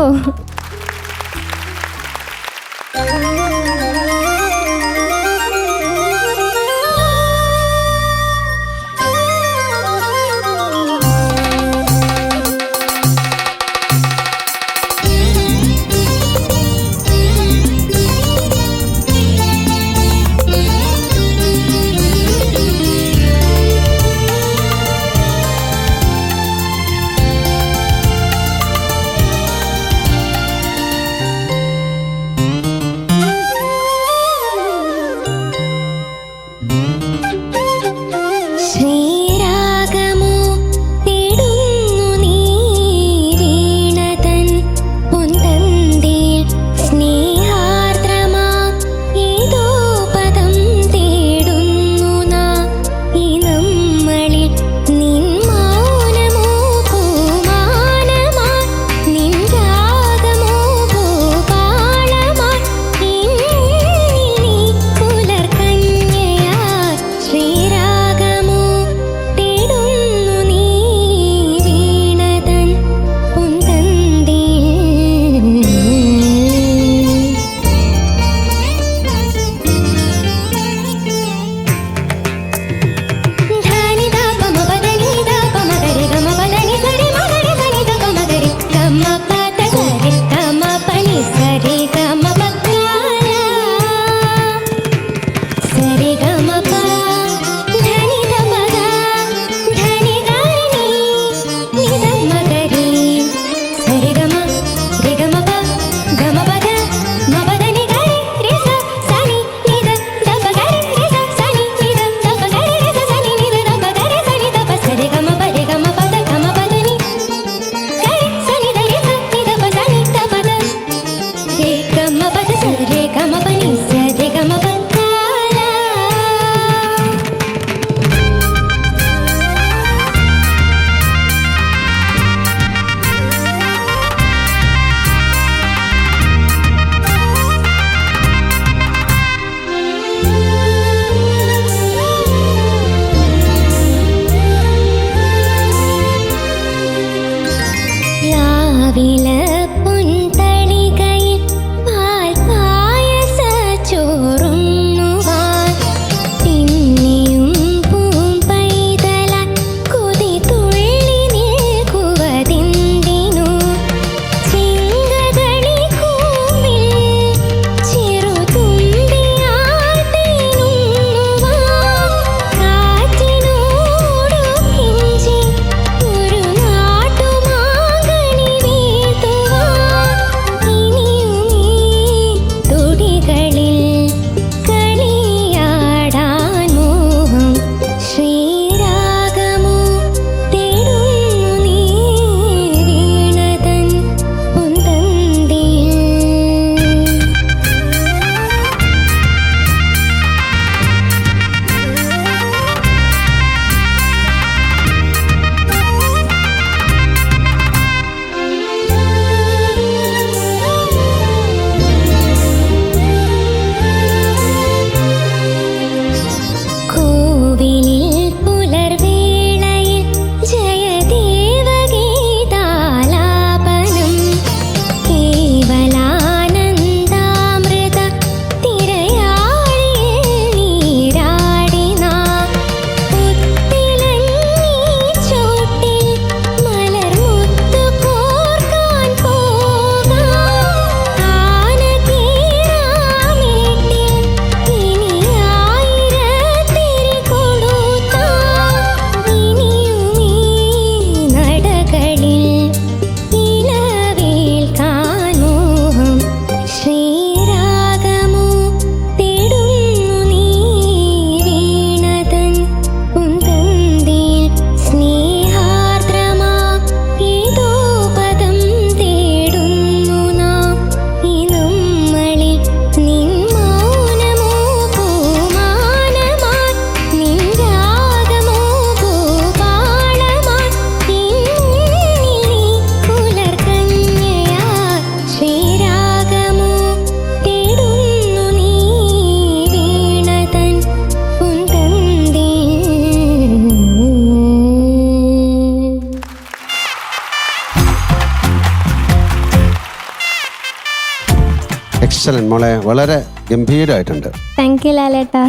എക്സലന്റ് മോളെ, വളരെ ഗംഭീരമായിട്ടുണ്ട്. Thank you ലാലേട്ടാ.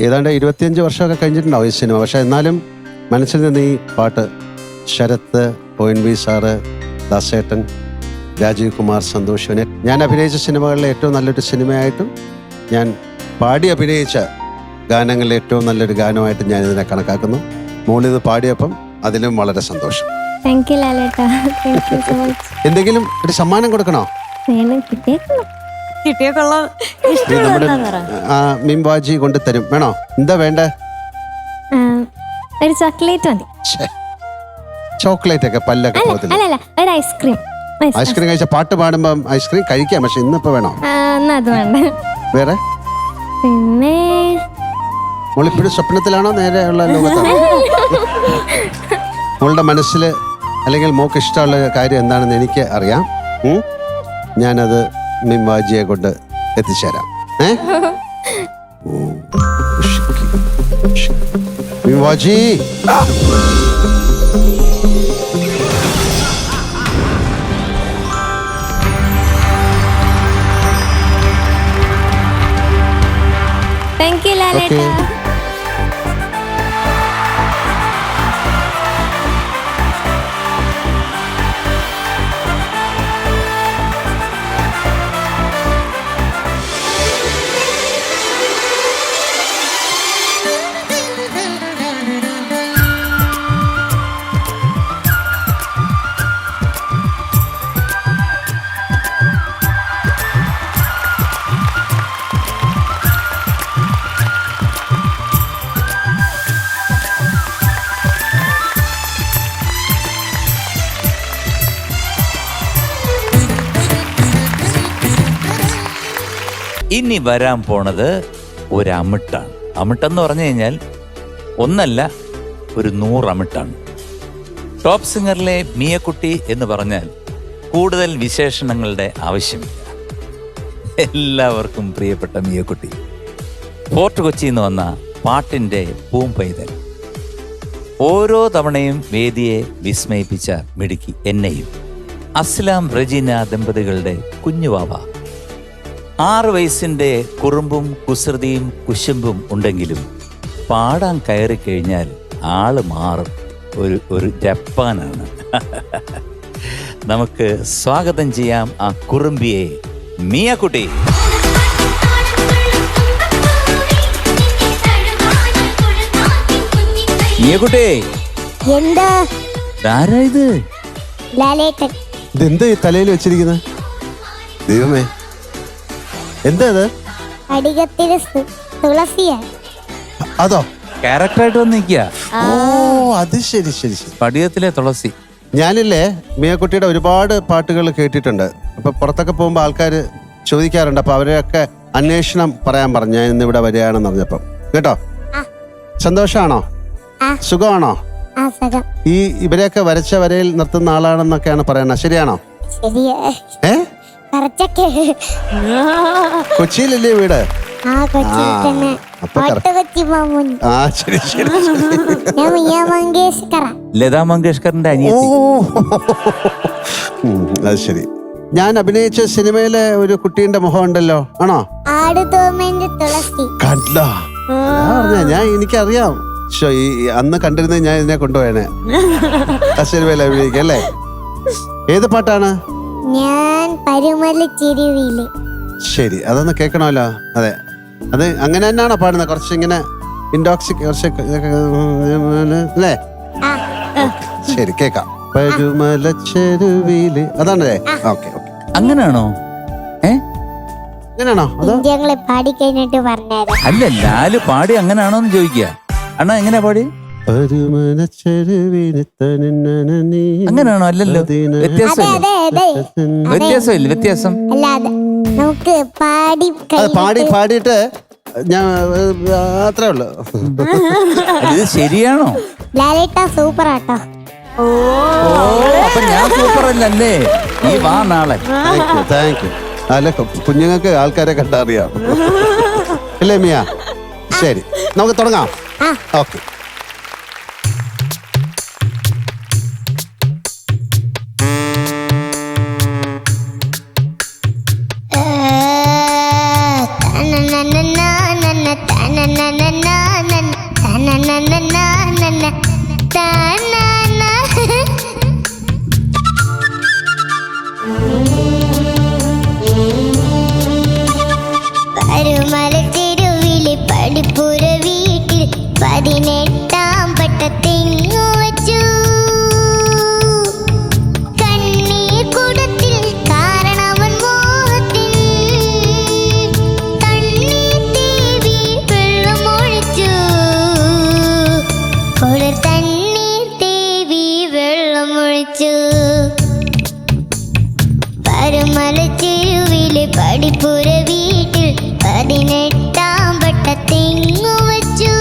ഏതാണ്ട് 25 വർഷമൊക്കെ കഴിഞ്ഞിട്ടുണ്ടാവും ഈ സിനിമ. പക്ഷെ എന്നാലും മനസ്സിൽ നിന്ന് ഈ പാട്ട് ശരത്ത്, ONV സാറ്, ദാസേട്ടൻ, രാജീവ് കുമാർ, സന്തോഷ്, ഞാൻ അഭിനയിച്ച സിനിമകളിലെ ഏറ്റവും നല്ലൊരു സിനിമയായിട്ടും ഞാൻ പാടി അഭിനയിച്ച ഗാനങ്ങളിലെ ഏറ്റവും നല്ലൊരു ഗാനമായിട്ട് ഞാൻ ഇതിനെ കണക്കാക്കുന്നു. മോളിത് പാടിയപ്പം അതിലും വളരെ സന്തോഷം. താങ്ക് യു ലാലേട്ടാ. Thank you so much. എന്തെങ്കിലും ഒരു സമ്മാനം കൊടുക്കണോ? കിട്ടിയ കൊള്ളാം. നമ്മുടെ മിംബാജി കൊണ്ട് തരും. വേണോ? എന്താ വേണ്ടേ? ഒരു ചോക്ലേറ്റ് മതി. ചോക്ലേറ്റ് ഒക്കെ പല്ലൊക്കെ പോകത്തില്ല. അല്ല, ഒരു ഐസ്ക്രീം. ഐസ്ക്രീം കഴിച്ച പാട്ട് പാടുമ്പോ ഐസ്ക്രീം കഴിക്കാം, പക്ഷെ ഇന്നിപ്പോ വേണോ? അത് വേണ്ട. വേറെ പിന്നെ മോളിപ്പോഴും സ്വപ്നത്തിലാണോ നേരെ ഉള്ള ലോകത്താണോ? മോളുടെ മനസ്സിൽ അല്ലെങ്കിൽ മോക്ക് ഇഷ്ടമുള്ള കാര്യം എന്താണെന്ന് എനിക്ക് അറിയാം. ഞാനത് മിംബാജിയെ കൊണ്ട് എത്തിച്ചേരാം. മിംബാജി, താങ്ക് യു ലാലേട്ടാ. ഇനി വരാൻ പോണത് ഒരു അമിട്ടാണ്. അമിട്ടെന്ന് പറഞ്ഞു കഴിഞ്ഞാൽ ഒന്നല്ല, ഒരു 100 അമിട്ടാണ്. ടോപ്പ് സിംഗറിലെ മിയക്കുട്ടി എന്ന് പറഞ്ഞാൽ കൂടുതൽ വിശേഷണങ്ങളുടെ ആവശ്യമില്ല. എല്ലാവർക്കും പ്രിയപ്പെട്ട മിയക്കുട്ടി, ഫോർട്ട് കൊച്ചിയിൽ നിന്ന് വന്ന പാട്ടിൻ്റെ പൂമ്പൈതൽ. ഓരോ തവണയും വേദിയെ വിസ്മയിപ്പിച്ച മിടുക്കി. എന്നെയും അസ്ലാം റജീന ദമ്പതികളുടെ കുഞ്ഞുവാവ. 6 വയസ്സിൻ്റെ കുറുമ്പും കുസൃതിയും കുശുമ്പും ഉണ്ടെങ്കിലും പാടാൻ കയറിക്കഴിഞ്ഞാൽ ആള് മാറും. ഒരു ജപ്പാനാണ്. നമുക്ക് സ്വാഗതം ചെയ്യാം ആ കുറുമ്പിയെ, മിയക്കുട്ടി. മിയക്കുട്ടി, എന്താ ആരാ ഇത്? ലാലേട്ടൻ. ഇതെന്താ ഈ തലയിൽ വെച്ചിരിക്കുന്നത്? ദൈവമേ, എന്താ ഇത്? അടികത്തിലെ തുളസിയാ. അതോ? ക്യാരക്ടറായിട്ട് വന്ന് നിൽക്കുക. ഓ, അത് ശരി ശരി ശരി. പടിയത്തിലെ തുളസി. ഞാനില്ലേ മിയക്കുട്ടിയുടെ ഒരുപാട് പാട്ടുകൾ കേട്ടിട്ടുണ്ട്. അപ്പൊ പുറത്തൊക്കെ പോകുമ്പോൾ ആൾക്കാർ ചോദിക്കാറുണ്ട്. അപ്പൊ അവരെയൊക്കെ അന്വേഷണം പറയാൻ പറഞ്ഞു ഞാൻ ഇന്നിവിടെ വരികയാണെന്ന് പറഞ്ഞപ്പം. കേട്ടോ? സന്തോഷാണോ? സുഖമാണോ? ഈ ഇവരെയൊക്കെ വരച്ച വരയിൽ നിർത്തുന്ന ആളാണെന്നൊക്കെയാണ് പറയണത്. ശരിയാണോ? കൊച്ചിയിലല്ലേ വീട്? ശരി ശരി. ലതാ മങ്കേഷ്കറിന്റെ അനിയത്തി. അത് ശരി. ഞാൻ അഭിനയിച്ച സിനിമയിലെ ഒരു കുട്ടീന്റെ മുഖം ഉണ്ടല്ലോ, ആണോ? കണ്ടോ? ഞാൻ എനിക്കറിയാം. അന്ന് കണ്ടിരുന്ന ഞാൻ ഇതിനെ കൊണ്ടുപോയനെ ആ സിനിമയിൽ അഭിനയിക്കാം അല്ലേ? ഏത് പാട്ടാണ്? ഞാൻ പരുമലച്ചിരുവില്. ശരി, അതൊന്ന് കേൾക്കണമല്ലോ. അതെ, അത് അങ്ങനെ തന്നെയാണോ പാടുന്നത്? കുറച്ച് ഇങ്ങനെ ഇൻഡോക്സിക് അല്ലേ? ശരി, കേക്കാം. പരുമലച്ചെരുവില്, അതാണല്ലേ? Okay okay. അങ്ങനെയാണോ? അങ്ങനെയാണോ? പാടി കഴിഞ്ഞിട്ട് പറഞ്ഞേരാ. അല്ല, ലാല് പാടി അങ്ങനെയാണോന്ന് ചോദിക്കുക. അണ്ണാ എങ്ങനെയാ പാടി? അങ്ങനെയാണോ? അല്ലല്ലോ, വ്യത്യാസമില്ല. വ്യത്യാസം നമുക്ക് പാടിയിട്ട് ഞാൻ അത്രേ ഉള്ളു. ഇത് ശരിയാണോ? ലാലേട്ടാ സൂപ്പർ ആട്ടോ. അപ്പൊ ഞാൻ സൂപ്പർ അല്ലേ? ഈ വാ നാളെ. Thank you. അല്ല, കുഞ്ഞുങ്ങൾക്ക് ആൾക്കാരെ കണ്ടറിയാം അല്ലേ മിയ? ശരി, നമുക്ക് തുടങ്ങാം. ഓക്കെ. പരുമലത്തിരുവിലെ പടിപ്പുര വീട്ടിൽ 18-ാം പട്ടത്തെങ്ങു വച്ചു. കണ്ണീർ കുടത്തിൽ കാരണവൻ മോഹത്തിൽ തണ്ണീർ തേവി വെള്ളമൊഴിച്ചു. കുളിർ തണ്ണീർ തേവി വെള്ളമൊഴിച്ചു. പരുമലത്തിരുവിലെ പടിപ്പുര വീട്ടിൽ 18-ാം പട്ടത്തെങ്ങു വച്ചു.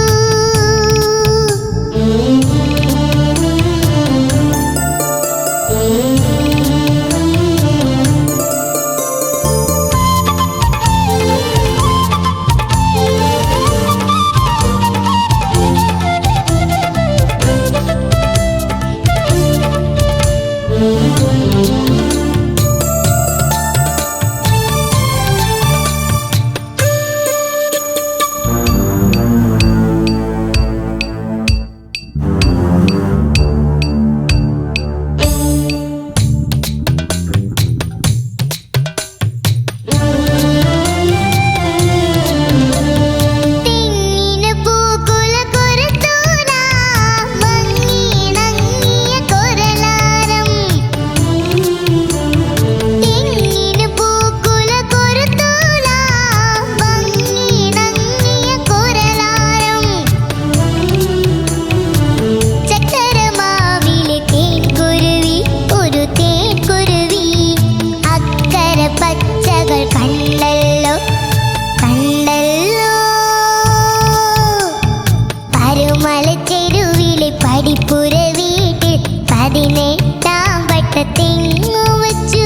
പരുമലച്ചെരുവിലെ പടിപ്പുര വീട്ടിൽ 18-ാം പട്ടത്തെങ്ങു വച്ചു.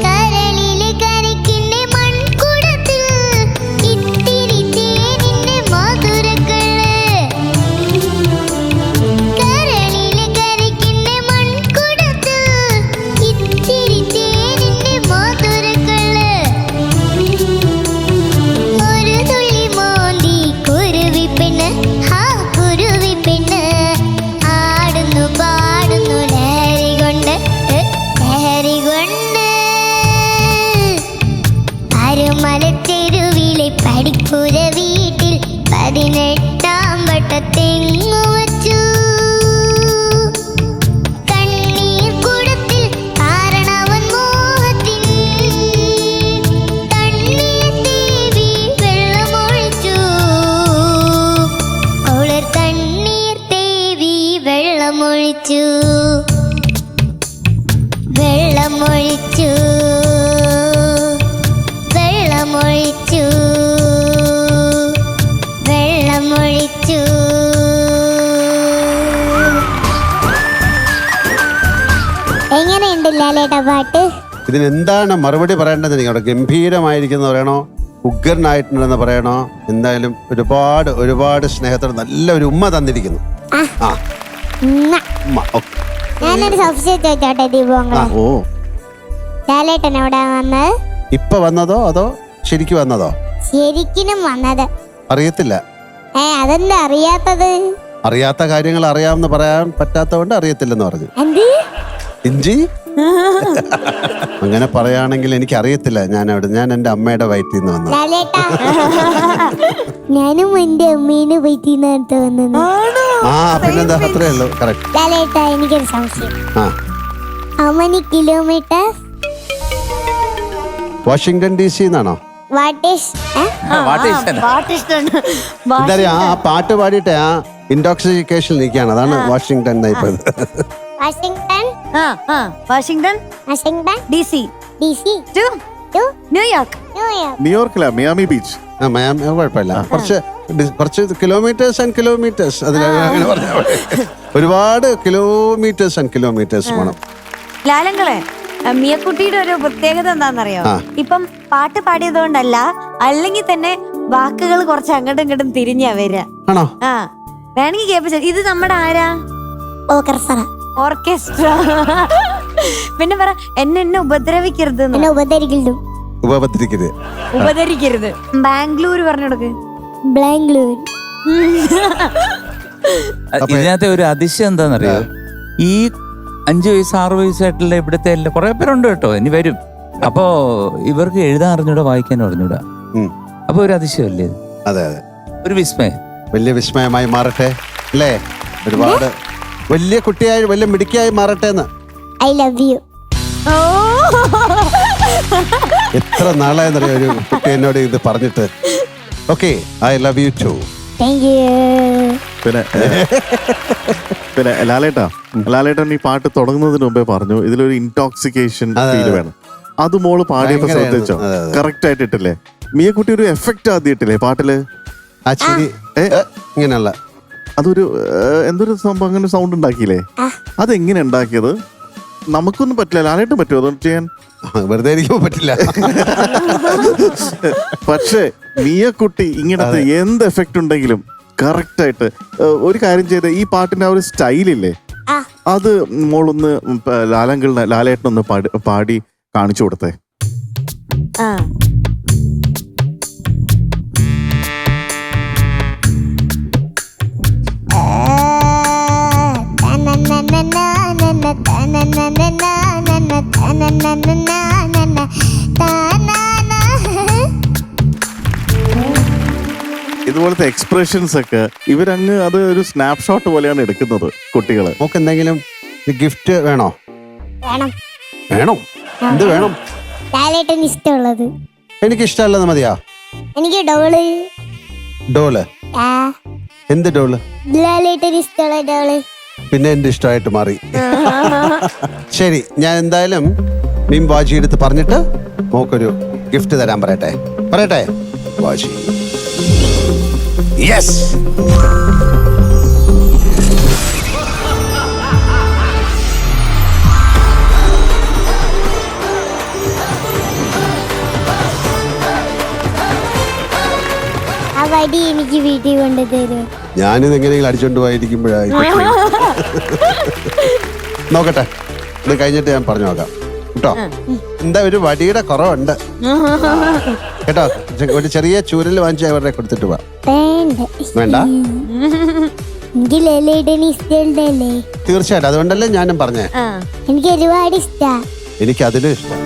കരളിലെ കരയ്ക്കിന്റെ മൺകുടത്തിൽ ഇത്തിരി തേനിന്റെ മധുരക്കള്. കരളിലെ കരയ്ക്കിന്റെ മൺകുടത്തിൽ ഇത്തിരി തേനിന്റെ മധുരക്കള്. ഒരു തുള്ളി മോന്തി കുരുവിപ്പെണ്ണ്, ഹാ കുരുവിപ്പെണ്ണ് ആടുന്നു പാടുന്നു ലഹരി കൊണ്ട്, ലഹരി കൊണ്ട്. പരുമലത്തെരുവിലെ പടിപ്പുര വീട്ടിൽ 18-ാം പട്ടത്തെങ്ങു വച്ചു. കണ്ണീർ കുടത്തിൽ കാരണവൻ മോഹത്തിൽ തണ്ണീർ തേവി വെള്ളമൊഴിച്ചു. കുളിർ തണ്ണീർ തേവി വെള്ളമൊഴിച്ചു. വെള്ളമൊഴിച്ചു. വെള്ളമൊഴിച്ചു. വെള്ളമൊഴിച്ചു. എങ്ങനെയുണ്ട് ലാലേട്ടാ പാട്ട്? ഇതിനെന്താണ് മറുപടി പറയേണ്ടത്? എനിക്ക് ഗംഭീരമായിരിക്കുന്ന പറയണോ, ഉഗ്രനായിട്ടുണ്ടെന്ന് പറയണോ? എന്തായാലും ഒരുപാട് ഒരുപാട് സ്നേഹത്തോടെ നല്ലൊരു ഉമ്മ തന്നിരിക്കുന്നു. ആ ഉമ്മ. ഓക്കെ, ഞാനൊരു സംശയം ചോദിച്ചോട്ടെ ദീപങ്ങളെ. ഓ, ലാലേട്ടൻ എവിടെ വന്നത്? ഇപ്പൊ വന്നതോ അതോ ശരിക്കും വന്നതോ? ശരിക്കും വന്നത്. അറിയത്തില്ല. അതെന്താ അറിയാത്തത്? അറിയാത്ത കാര്യങ്ങൾ അറിയാമെന്ന് പറയാൻ പറ്റാത്തതുകൊണ്ട് അറിയത്തില്ലെന്ന് പറഞ്ഞു. എന്ത് ഇഞ്ചി? അങ്ങനെ പറയുകയാണെങ്കിൽ എനിക്ക് അറിയത്തില്ല. ഞാൻ എന്റെ അമ്മയുടെ വയറ്റിൽ നിന്ന് വന്നത്. ലാലേട്ടാ, ഞാനും എന്റെ അമ്മേനെ വയറ്റിൽ നിന്ന് വന്നത്. ആ, പിന്നെന്താ, അത്രേ ഉള്ളൂ. കറക്റ്റ്. ലാലേട്ടാ, എനിക്കൊരു സംശയം. ആ, How many kilometers? Washington DC എന്നാണോ? What is? എന്താ പറയാ, ആ പാട്ട് പാടിയിട്ടേ ആ ഇൻടോക്സിക്കേഷൻ നിൽക്കുകയാണ്. അതാണ് Washington. Washington Washington Washington DC DC to to New York. New York. ന്യൂയോർക്കിലാ മിയാമി ബീച്ച്. കുഴപ്പമില്ല, കുറച്ച് കിലോമീറ്റേഴ്സ് ആൻഡ് കിലോമീറ്റേഴ്സ് അങ്ങനെ പറഞ്ഞാൽ മതി. ഒരുപാട് കിലോമീറ്റേഴ്സ് ആൻഡ് കിലോമീറ്റേഴ്സ് പോണം. ലാലങ്ങളെ, മിയക്കുട്ടിയുടെ ഒരു പ്രത്യേകത എന്താണെന്നറിയോ? ഇപ്പം പാട്ട് പാടിയതുകൊണ്ടല്ല, അല്ലെങ്കിൽ തന്നെ വാക്കുകൾ കുറച്ച് അങ്ങോട്ടും ഇങ്ങോട്ടും തിരിഞ്ഞാ വരിക. ആണോ? ആ, വേണമെങ്കിൽ കേൾപ്പിച്ച. ഇത് നമ്മുടെ ആരാ? ഓർക്കസ്ട്ര. ഓർക്കസ്ട്ര. പിന്നെ പറ, എന്നെ ഉപദ്രവിക്കരുത്. എന്നെ ഉപദ്രവിക്കരുത്. ഉപദ്രവിക്കരുത്. ബാംഗ്ലൂർ പറഞ്ഞു കൊടുക്ക്. ബാംഗ്ലൂർ. ഇതിനകത്തെ ഒരു അതിശയം എന്താണെന്നറിയോ? ഈ 5 വയസ്സ് 6 വയസ്സായിട്ടുള്ള ഇവിടുത്തെ എല്ലാം കുറെ പേരുണ്ട് കേട്ടോ, ഇനി വരും. അപ്പോ ഇവർക്ക് എഴുതാൻ അറിഞ്ഞൂടാ, വായിക്കാനും അറിഞ്ഞൂടാ. അപ്പൊ ഒരു അതിശയമല്ലേ? അതെ അതെ, ഒരു വിസ്മയം, വലിയ വിസ്മയമായി മാറട്ടെ അല്ലേ? ഒരുപാട് വലിയ കുട്ടിയായി വലിയ മിടുക്കിയായി മാറട്ടെ എന്ന്. I love you. എത്ര നാളായെന്നറിയോ ഒരു കുട്ടി എന്നോട് ഇത് പറഞ്ഞിട്ട്. Okay, I love you too. Thank you. പിന്നെ ലാലേട്ടൻ ഈ പാട്ട് തുടങ്ങുന്നതിന് മുമ്പേ പറഞ്ഞു ഇതിലൊരു ഇൻടോക്സിക്കേഷൻ ഫീൽ വേണം. അത് മോള് പാടിയപ്പോ ശ്രദ്ധിച്ചോ? കറക്റ്റ് ആയിട്ട് ഇട്ടില്ലേ? മിയക്കുട്ടി ഒരു എഫക്റ്റ് ആദ്യം ഇട്ടില്ലേ പാട്ടില്? ഇങ്ങനെയല്ല, അതൊരു എന്തൊരു സംഭവം, അങ്ങനെ സൗണ്ട് ഉണ്ടാക്കിയില്ലേ? അതെങ്ങനെ ഉണ്ടാക്കിയത്? നമുക്കൊന്നും പറ്റില്ല, ലാലേട്ടൻ പറ്റുമോ അതൊന്നും ചെയ്യാൻ? വെറുതെ എനിക്ക് പറ്റില്ല. പക്ഷേ മിയക്കുട്ടി ഇങ്ങനത്തെ എന്ത് എഫക്റ്റ് ഉണ്ടെങ്കിലും കറക്റ്റ് ആയിട്ട് ഒരു കാര്യം ചെയ്ത ഈ പാട്ടിന്റെ ആ ഒരു സ്റ്റൈലില്ലേ, അത് മോളൊന്ന് ലാലേട്ടനൊന്ന് പാടി കാണിച്ചു കൊടുത്തേ. ഇതുപോലത്തെ എക്സ്പ്രഷൻസ് ഒക്കെ ഇവരങ്ങ് അത് ഒരു സ്നാപ്ഷോട്ട് പോലെയാണ് എടുക്കുന്നത് കുട്ടികള്. നമുക്ക് എന്തെങ്കിലും ഗിഫ്റ്റ് വേണോ? വേണം. വേണം? എന്ത് വേണം? ലാലേട്ടന് ഇഷ്ടമുള്ളത്. എനിക്ക് ഇഷ്ടമല്ലെന്ന് മതിയാ? എനിക്ക് ഡോള്. ഡോള്? എന്ത് ഡോള്? ലാലേട്ടന് ഇഷ്ടമുള്ള ഡോള്. പിന്നെ എന്റെ ഇഷ്ടമായിട്ട് മാറി. ശരി, ഞാൻ എന്തായാലും മീൻ വാജി എടുത്ത് പറഞ്ഞിട്ട് മോക്കൊരു ഗിഫ്റ്റ് തരാൻ പറയട്ടെ വാജി. യെസ്, ആ വടി എനിക്ക് വീട്ടിൽ കൊണ്ടുതരും. ഞാനിത് എങ്ങനെയെങ്കിലും അടിച്ചോണ്ട് പോയിരിക്കുമ്പോഴായി. നോക്കട്ടെ, ഇത് കഴിഞ്ഞിട്ട് ഞാൻ പറഞ്ഞു നോക്കാം കേട്ടോ. എന്താ ഒരു വടിയുടെ കുറവുണ്ട് കേട്ടോ. ഒരു ചെറിയ ചൂരൽ വാങ്ങിച്ച് അവരുടെ കൊടുത്തിട്ട് പോവാ. വേണ്ട? എനിക്ക് ലാലേട്ടന് ഇഷ്ടമുണ്ടല്ലേ? തീർച്ചയായിട്ടും, അതുകൊണ്ടല്ലേ ഞാനും പറഞ്ഞേ. എനിക്ക് ഒരുപാട് ഇഷ്ടാ. എനിക്ക് അതിലും ഇഷ്ടം.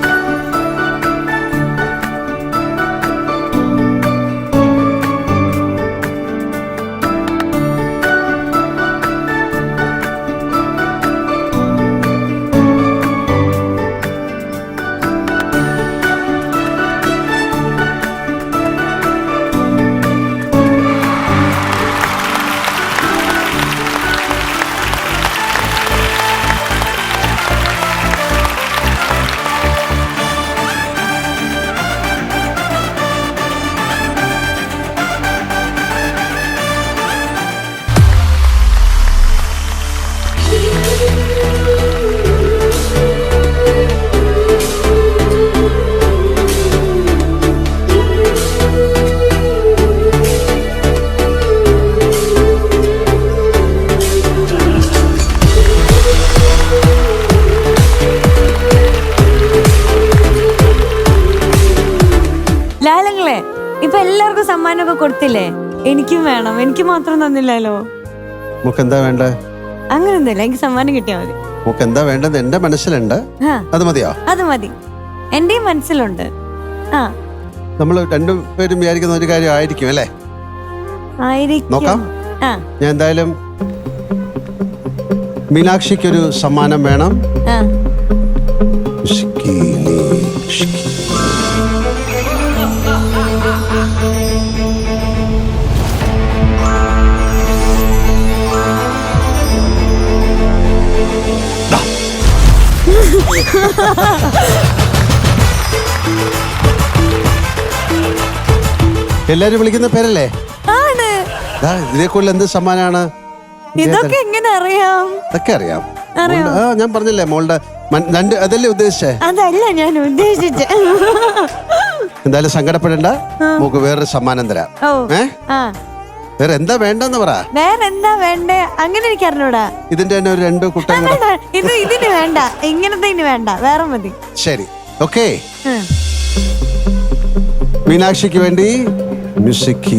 ലാലങ്ങളെ, ഇപ്പൊ എല്ലാവർക്കും സമ്മാനമൊക്കെ കൊടുത്തില്ലേ? എനിക്കും വേണം. എനിക്ക് മാത്രം തന്നില്ലല്ലോ. നമുക്ക് എന്താ വേണ്ടേ? അങ്ങനൊന്നുമില്ല, എനിക്ക് സമ്മാനം കിട്ടിയാ മതി. നമുക്ക് എന്താ വേണ്ടത് എന്റെ മനസ്സിലുണ്ട്. അത് മതിയോ? അത് മതി, എന്റെയും മനസ്സിലുണ്ട്. നമ്മൾ രണ്ടുപേരും വിചാരിക്കുന്ന ഒരു കാര്യം ആയിരിക്കും അല്ലേ? നോക്കാം. ഞാൻ എന്തായാലും മീനാക്ഷിക്കൊരു സമ്മാനം വേണം. എല്ലാരും വിളിക്കുന്ന പേരല്ലേ? ആണ്. ഇതിനെ കൂടുതൽ എന്ത് സമ്മാനാണ്? ഇതൊക്കെ എങ്ങനെ അറിയാം? ഇതൊക്കെ അറിയാം. ഞാൻ പറഞ്ഞില്ലേ മോളുടെ രണ്ട് അതല്ലേ ഉദ്ദേശിച്ചേ? അതല്ല ഞാൻ ഉദ്ദേശിച്ചേ. എന്തായാലും സങ്കടപ്പെടണ്ട, നമുക്ക് വേറൊരു സമ്മാനം തരാം. വേറെ എന്താ വേണ്ടെന്ന് പറ. വേറെ എന്താ വേണ്ടേ? അങ്ങനെ എനിക്ക് അറിഞ്ഞൂടാ. ഇതിന്റെ തന്നെ ഒരു 2 കുട്ടങ്ങൾ. ഇതിന് വേണ്ട, ഇങ്ങനത്തെ വേണ്ട, വേറെ മതി. ശരി, ഓക്കേ. മീനാക്ഷിക്ക് വേണ്ടി മ്യൂസിക്.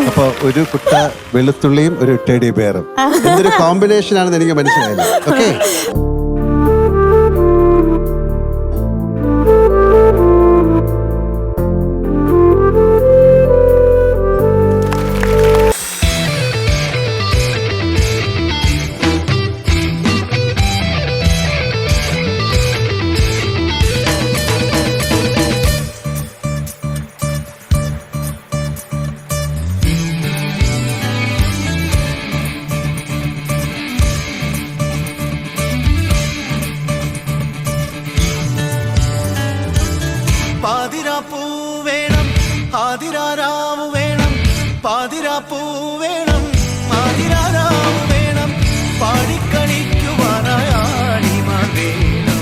അപ്പൊ ഒരു കുട്ട വെളുത്തുള്ളിയും ഒരു ടെഡി ബെയറും എന്തൊരു കോമ്പിനേഷൻ ആണെന്ന് എനിക്ക് മനസ്സിലായില്ല. ഓക്കെ, പാതിരാപ്പൂ വേണം, ആതിരാരാവ് വേണം, പാതിരാപ്പൂ വേണം, ആതിരാരാവ് വേണം, പാടിക്കളിക്കുവാനായാണിമാർ വേണം,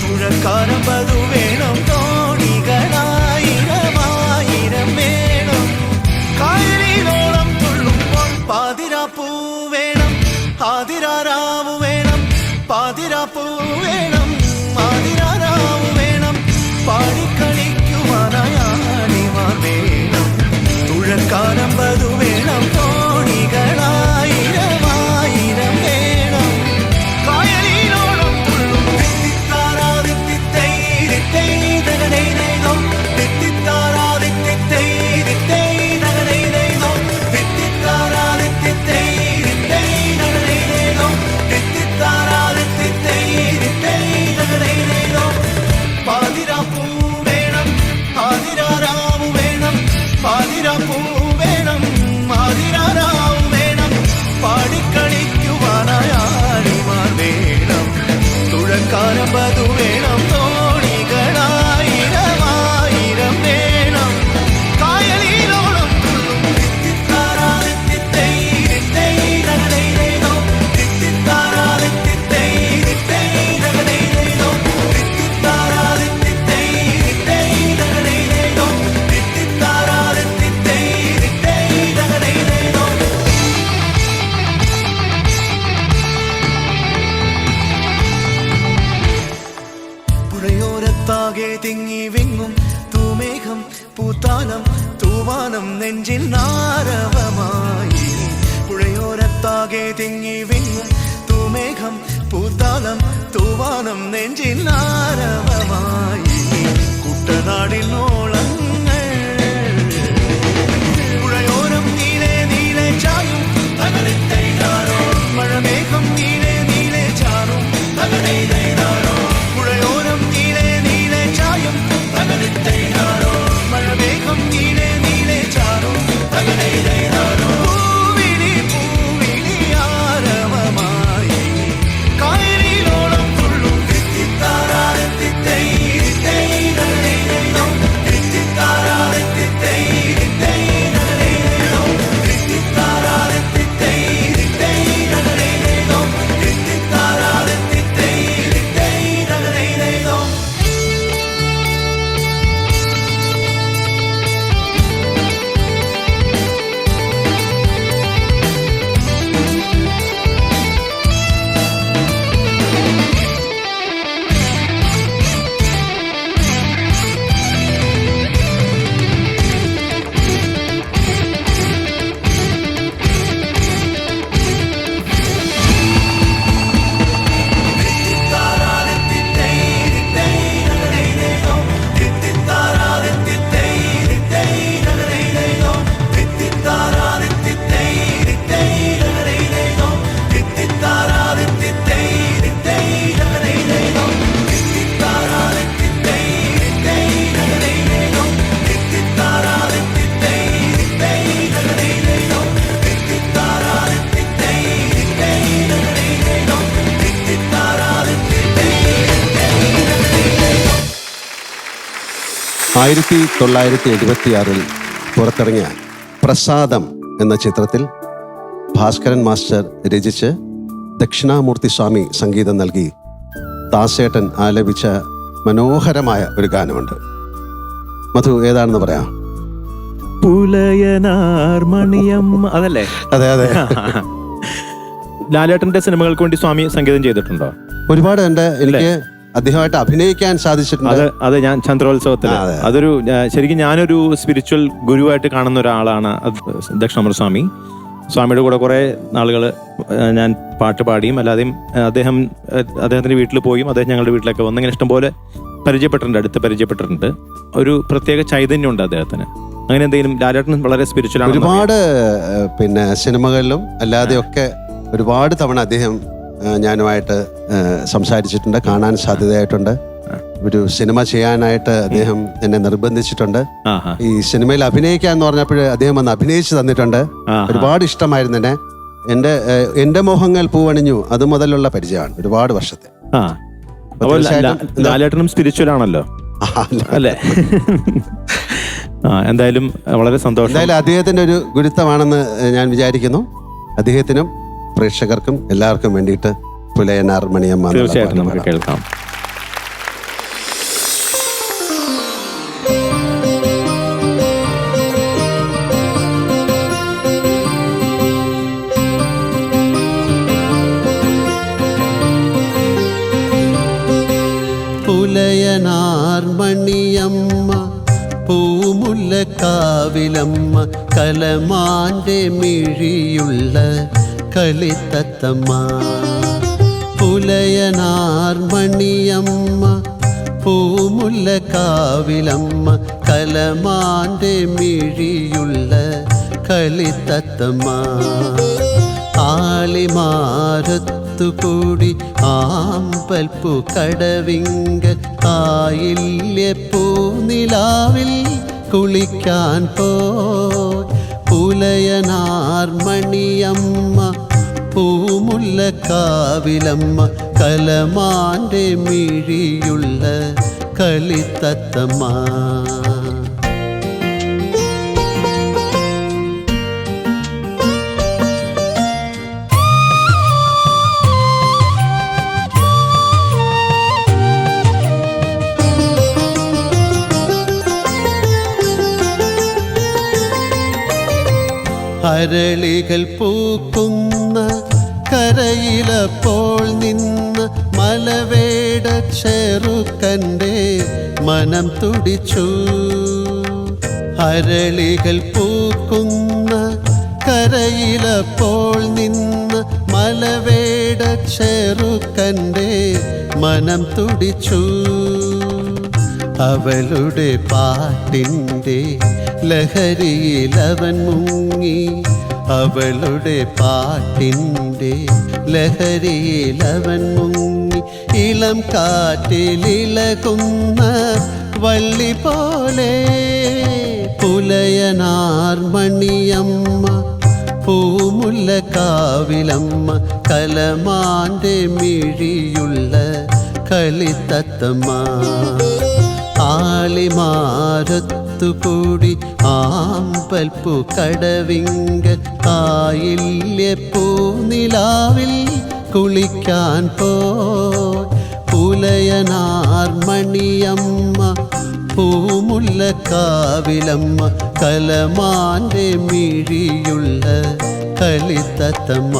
തുഴക്കാരമ്പതു വേണം, തോണികളായിരമായിരം വേണം, കായലിലോളം തുള്ളുമ്പോൾ പാതിരാപ്പൂ വേണം, ആതിരാരാവ് വേണം, പാതിരാപ്പൂ വേണം, ആതിരാരാവ് വേണം, പാടിക്കളിക്കുവാനായാണിമാർ വേണം, തുഴക്കാരമ്പതു വേണം, തോണികളായിരമായിരം വേണം, കായലിലോളം തുള്ളും തിത്തിത്താരാതിത്തിത്തൈ തിത്തൈ തകടൈ നൈനോ, തിത്തിത്താരാതിത്തിത്തൈ തിത്തൈ തകടൈ നൈനോ, തിത്തിത്താരാതിത്തിത്തൈ തിത്തൈ തകടൈ നൈനോ, തിത്തിത്താരാതിത്തിത്തൈ തിത്തൈ തകടൈ നൈനോ, പാതിരാപ്പൂ വേണം, ആതിരാരാവ് വേണം, പാതിരാപ്പൂ വേണം, ആതിരാരാവ് വേണം, പാടിക്കളിക്കുവാനായാണിമാർ വേണം, തുഴക്കാരമ്പതു വേണം, തോണികളായിരമായിരം വേണം, കായലിലോളം തുള്ളും തിത്തിത്താരാതിത്തിത്തൈ തിത്തൈ തകടൈ നൈനോ, തിത്തിത്താരാതിത്തിത്തൈ തിത്തൈ തകടൈ നൈനോ, തിത്തിത്താരാതിത്തിത്തൈ തിത്തൈ തകടൈ നൈനോ, തിത്തിത്താരാതിത്തിത്തൈ തിത്തൈ തകടൈ നൈനോ. പുഴയോരത്താകെ തിങ്ങി വിങ്ങും തൂമേഘം പൂത്താലം തൂവാനം നെഞ്ചിൻ നാരവമായി, പുഴയോരത്താകെ തിങ്ങി വിങ്ങും തൂമേഘം പൂത്താലം തൂവാനം നെഞ്ചിൻ നാരവമായി, കുട്ടനാടിനോളങ്ങൾ പുഴയോരം നീലെ നീലെ ചായും തകടിത്തൈനാരോ, മഴമേഘം നീലെ നീലെ ചാറും തകടൈനാരോ, പുഴയോരം നീലെ നീലെ ചായും തകടിത്തൈനാരോ, മഴമേഘം നീലെ നീലെ ചാറും തകടൈനാരോ, പൂവിളി പൂവിളി ആരവമായി, കായലിലോളം തുള്ളും തിത്തിത്താരാതിത്തിത്തൈ തിത്തൈ തകടൈ നൈനോ, തിത്തി 1976 പുറത്തിറങ്ങിയ പ്രസാദം എന്ന ചിത്രത്തിൽ ഭാസ്കരൻ മാസ്റ്റർ രചിച്ച് ദക്ഷിണാമൂർത്തി സ്വാമി സംഗീതം നൽകി ദാസേട്ടൻ ആലപിച്ച മനോഹരമായ ഒരു ഗാനമുണ്ട്. മധു, ഏതാണെന്ന് പറയാം? പുലയനാർമണിയം, അതല്ലേ? അതെ അതെ. ലാലേട്ടന്റെ സിനിമകൾക്ക് വേണ്ടി സ്വാമി സംഗീതം ചെയ്തിട്ടുണ്ടോ? ഒരുപാട് ഉണ്ട്. എനിക്ക് അദ്ദേഹമായിട്ട് അഭിനയിക്കാൻ സാധിച്ചിട്ടുണ്ട്. അത് ഞാൻ ചന്ദ്രോത്സവത്തിൽ, അതൊരു ശരിക്കും ഞാനൊരു സ്പിരിച്വൽ ഗുരുവായിട്ട് കാണുന്ന ഒരാളാണ് ദക്ഷിണാമൂർത്തി സ്വാമി. സ്വാമിയുടെ കൂടെ കുറേ നാളുകൾ ഞാൻ പാട്ട് പാടിയും അല്ലാതെയും അദ്ദേഹത്തിന്റെ വീട്ടിൽ പോയും അദ്ദേഹം ഞങ്ങളുടെ വീട്ടിലൊക്കെ വന്ന് ഇങ്ങനെ ഇഷ്ടംപോലെ അടുത്ത് പരിചയപ്പെട്ടിട്ടുണ്ട്. ഒരു പ്രത്യേക ചൈതന്യമുണ്ട് അദ്ദേഹത്തിന്. അങ്ങനെ എന്തെങ്കിലും? ലാലേട്ടൻ വളരെ സ്പിരിച്വൽ ആണ്. ഒരുപാട് സിനിമകളിലും അല്ലാതെയൊക്കെ ഒരുപാട് തവണ അദ്ദേഹം ഞാനുമായിട്ട് സംസാരിച്ചിട്ടുണ്ട്, കാണാൻ സാധ്യതയായിട്ടുണ്ട്. ഒരു സിനിമ ചെയ്യാനായിട്ട് അദ്ദേഹം എന്നെ നിർബന്ധിച്ചിട്ടുണ്ട്. ഈ സിനിമയിൽ അഭിനയിക്കാന്ന് പറഞ്ഞപ്പോൾ അദ്ദേഹം വന്ന് അഭിനയിച്ചു തന്നിട്ടുണ്ട്. ഒരുപാട് ഇഷ്ടമായിരുന്നു എന്നെ. എന്റെ മോഹങ്ങൾ പൂവണിഞ്ഞു അത് മുതലുള്ള പരിചയമാണ്, ഒരുപാട് വർഷത്തെ. ലാലേട്ടനും സ്പിരിച്വൽ ആണല്ലോ അല്ലേ? എന്തായാലും വളരെ സന്തോഷം. എന്തായാലും അദ്ദേഹത്തിന്റെ ഒരു ഗുരുത്വമാണെന്ന് ഞാൻ വിചാരിക്കുന്നു. അദ്ദേഹത്തിനും പ്രേക്ഷകർക്കും എല്ലാവർക്കും വേണ്ടിയിട്ട് പുലയനാർമണിയം തീർച്ചയായിട്ടും നമുക്ക് കേൾക്കാം. പുലയനാർമണിയമ്മ പൂമുല്ലക്കാവിലമ്മ കലമാന്റെ മിഴിയുള്ള കളിത്തത്തമ്മ. പുലയനാർമണിയമ്മ പൂമുല്ലക്കാവിലമ്മ കലമാന്റെ മിഴിയുള്ള കളിത്തത്തമ്മ. ആളിമാരത്തുകൂടി ആമ്പൽപ്പു കടവിങ്കൽ ആയില്യപ്പൂനിലാവിൽ കുളിക്കാൻ പോയി. പുലയനാർമണിയമ്മ പൂമുല്ലക്കാവിലമ്മ കലമാന്റെ മിഴിയുള്ള കളിത്തത്തമ്മ. അരളികൾ പൂക്കുന്ന കരയിലപ്പോൾ നിന്ന് മലവേട ചെറുക്കൻ്റെ മനം തുടിച്ചു. അരളികൾ പൂക്കുന്ന കരയിലപ്പോൾ നിന്ന് മലവേട ചെറുക്കൻ്റെ മനം തുടിച്ചു. അവളുടെ പാട്ടിൻ്റെ ലഹരിയിലവൻ മുങ്ങി. അവളുടെ പാട്ടിൻ്റെ ലഹരിയിലവൻ മുങ്ങി. ഇളം കാറ്റിലിളകുന്ന വള്ളി പോലെ. പുലയനാർമണിയമ്മ പൂമുല്ലക്കാവിലമ്മ കലമാന്റെ മിഴിയുള്ള കളിത്തത്തമ്മ. ആളിമാരത്തുകൂടി ആമ്പൽപ്പു കടവിങ്കൽ ആയില്യപ്പൂനിലാവിൽ കുളിക്കാൻ പോയി. പുലയനാർമണിയമ്മ പൂമുല്ലക്കാവിലമ്മ കലമാന്റെ മിഴിയുള്ള കളിത്തത്തമ്മ.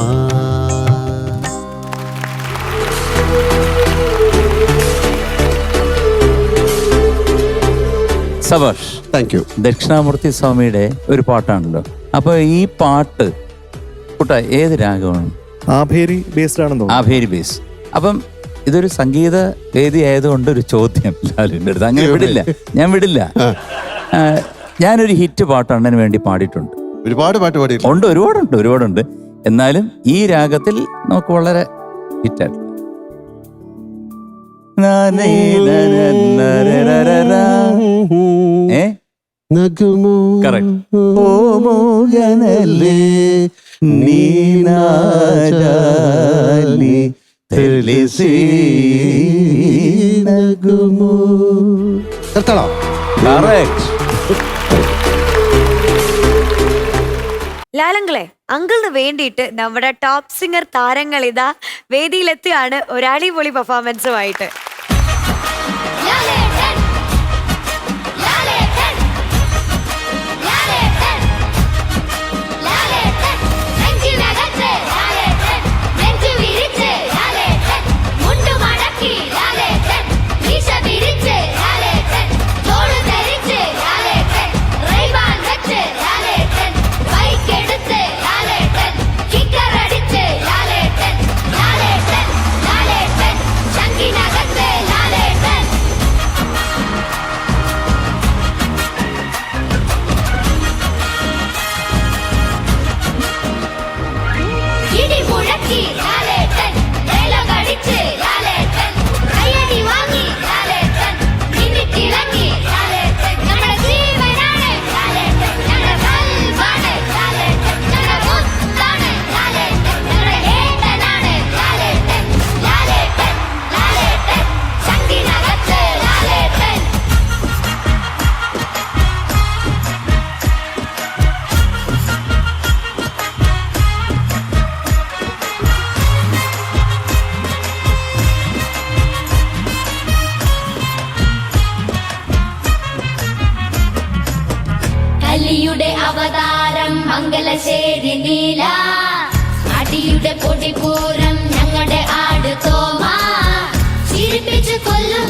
സബാഷ്, താങ്ക് യു. ദക്ഷിണാമൂർത്തി സ്വാമിയുടെ ഒരു പാട്ടാണല്ലോ. അപ്പൊ ഈ പാട്ട് കൂട്ട ഏത് രാഗമാണ്? ആഭേരി ബേസ്ഡ് ആണെന്ന് തോന്നുന്നു. ആഭേരി ബേസ്. അപ്പം ഇതൊരു സംഗീത വേദി ആയതുകൊണ്ട് ഒരു ചോദ്യം ലാലിൻ്റെ അടുത്ത്. അങ്ങനെ വിടില്ല, ഞാൻ വിടില്ല. ഞാനൊരു ഹിറ്റ് പാട്ട് അണ്ണന് വേണ്ടി പാടിയിട്ടുണ്ട്. ഒരുപാട് പാട്ട് പാടിയിട്ടുണ്ട്. ഒരുപാടുണ്ട്. എന്നാലും ഈ രാഗത്തിൽ നമുക്ക് വളരെ ഹിറ്റായിട്ട് Correct. ലാലങ്കളെ അങ്കിളിന് വേണ്ടിയിട്ട് നമ്മുടെ ടോപ്പ് സിംഗർ താരങ്ങൾ ഇതാ വേദിയിലെത്തിയാണ് ഒരടിപൊളി പെർഫോമൻസുമായിട്ട്. കലിയുടെ അവതാരം മംഗലശ്ശേരി നീല, അടിയുടെ പൊടിപൂരം ഞങ്ങളുടെ ആട് തോമ, ചിരിപ്പിച്ചു കൊല്ലും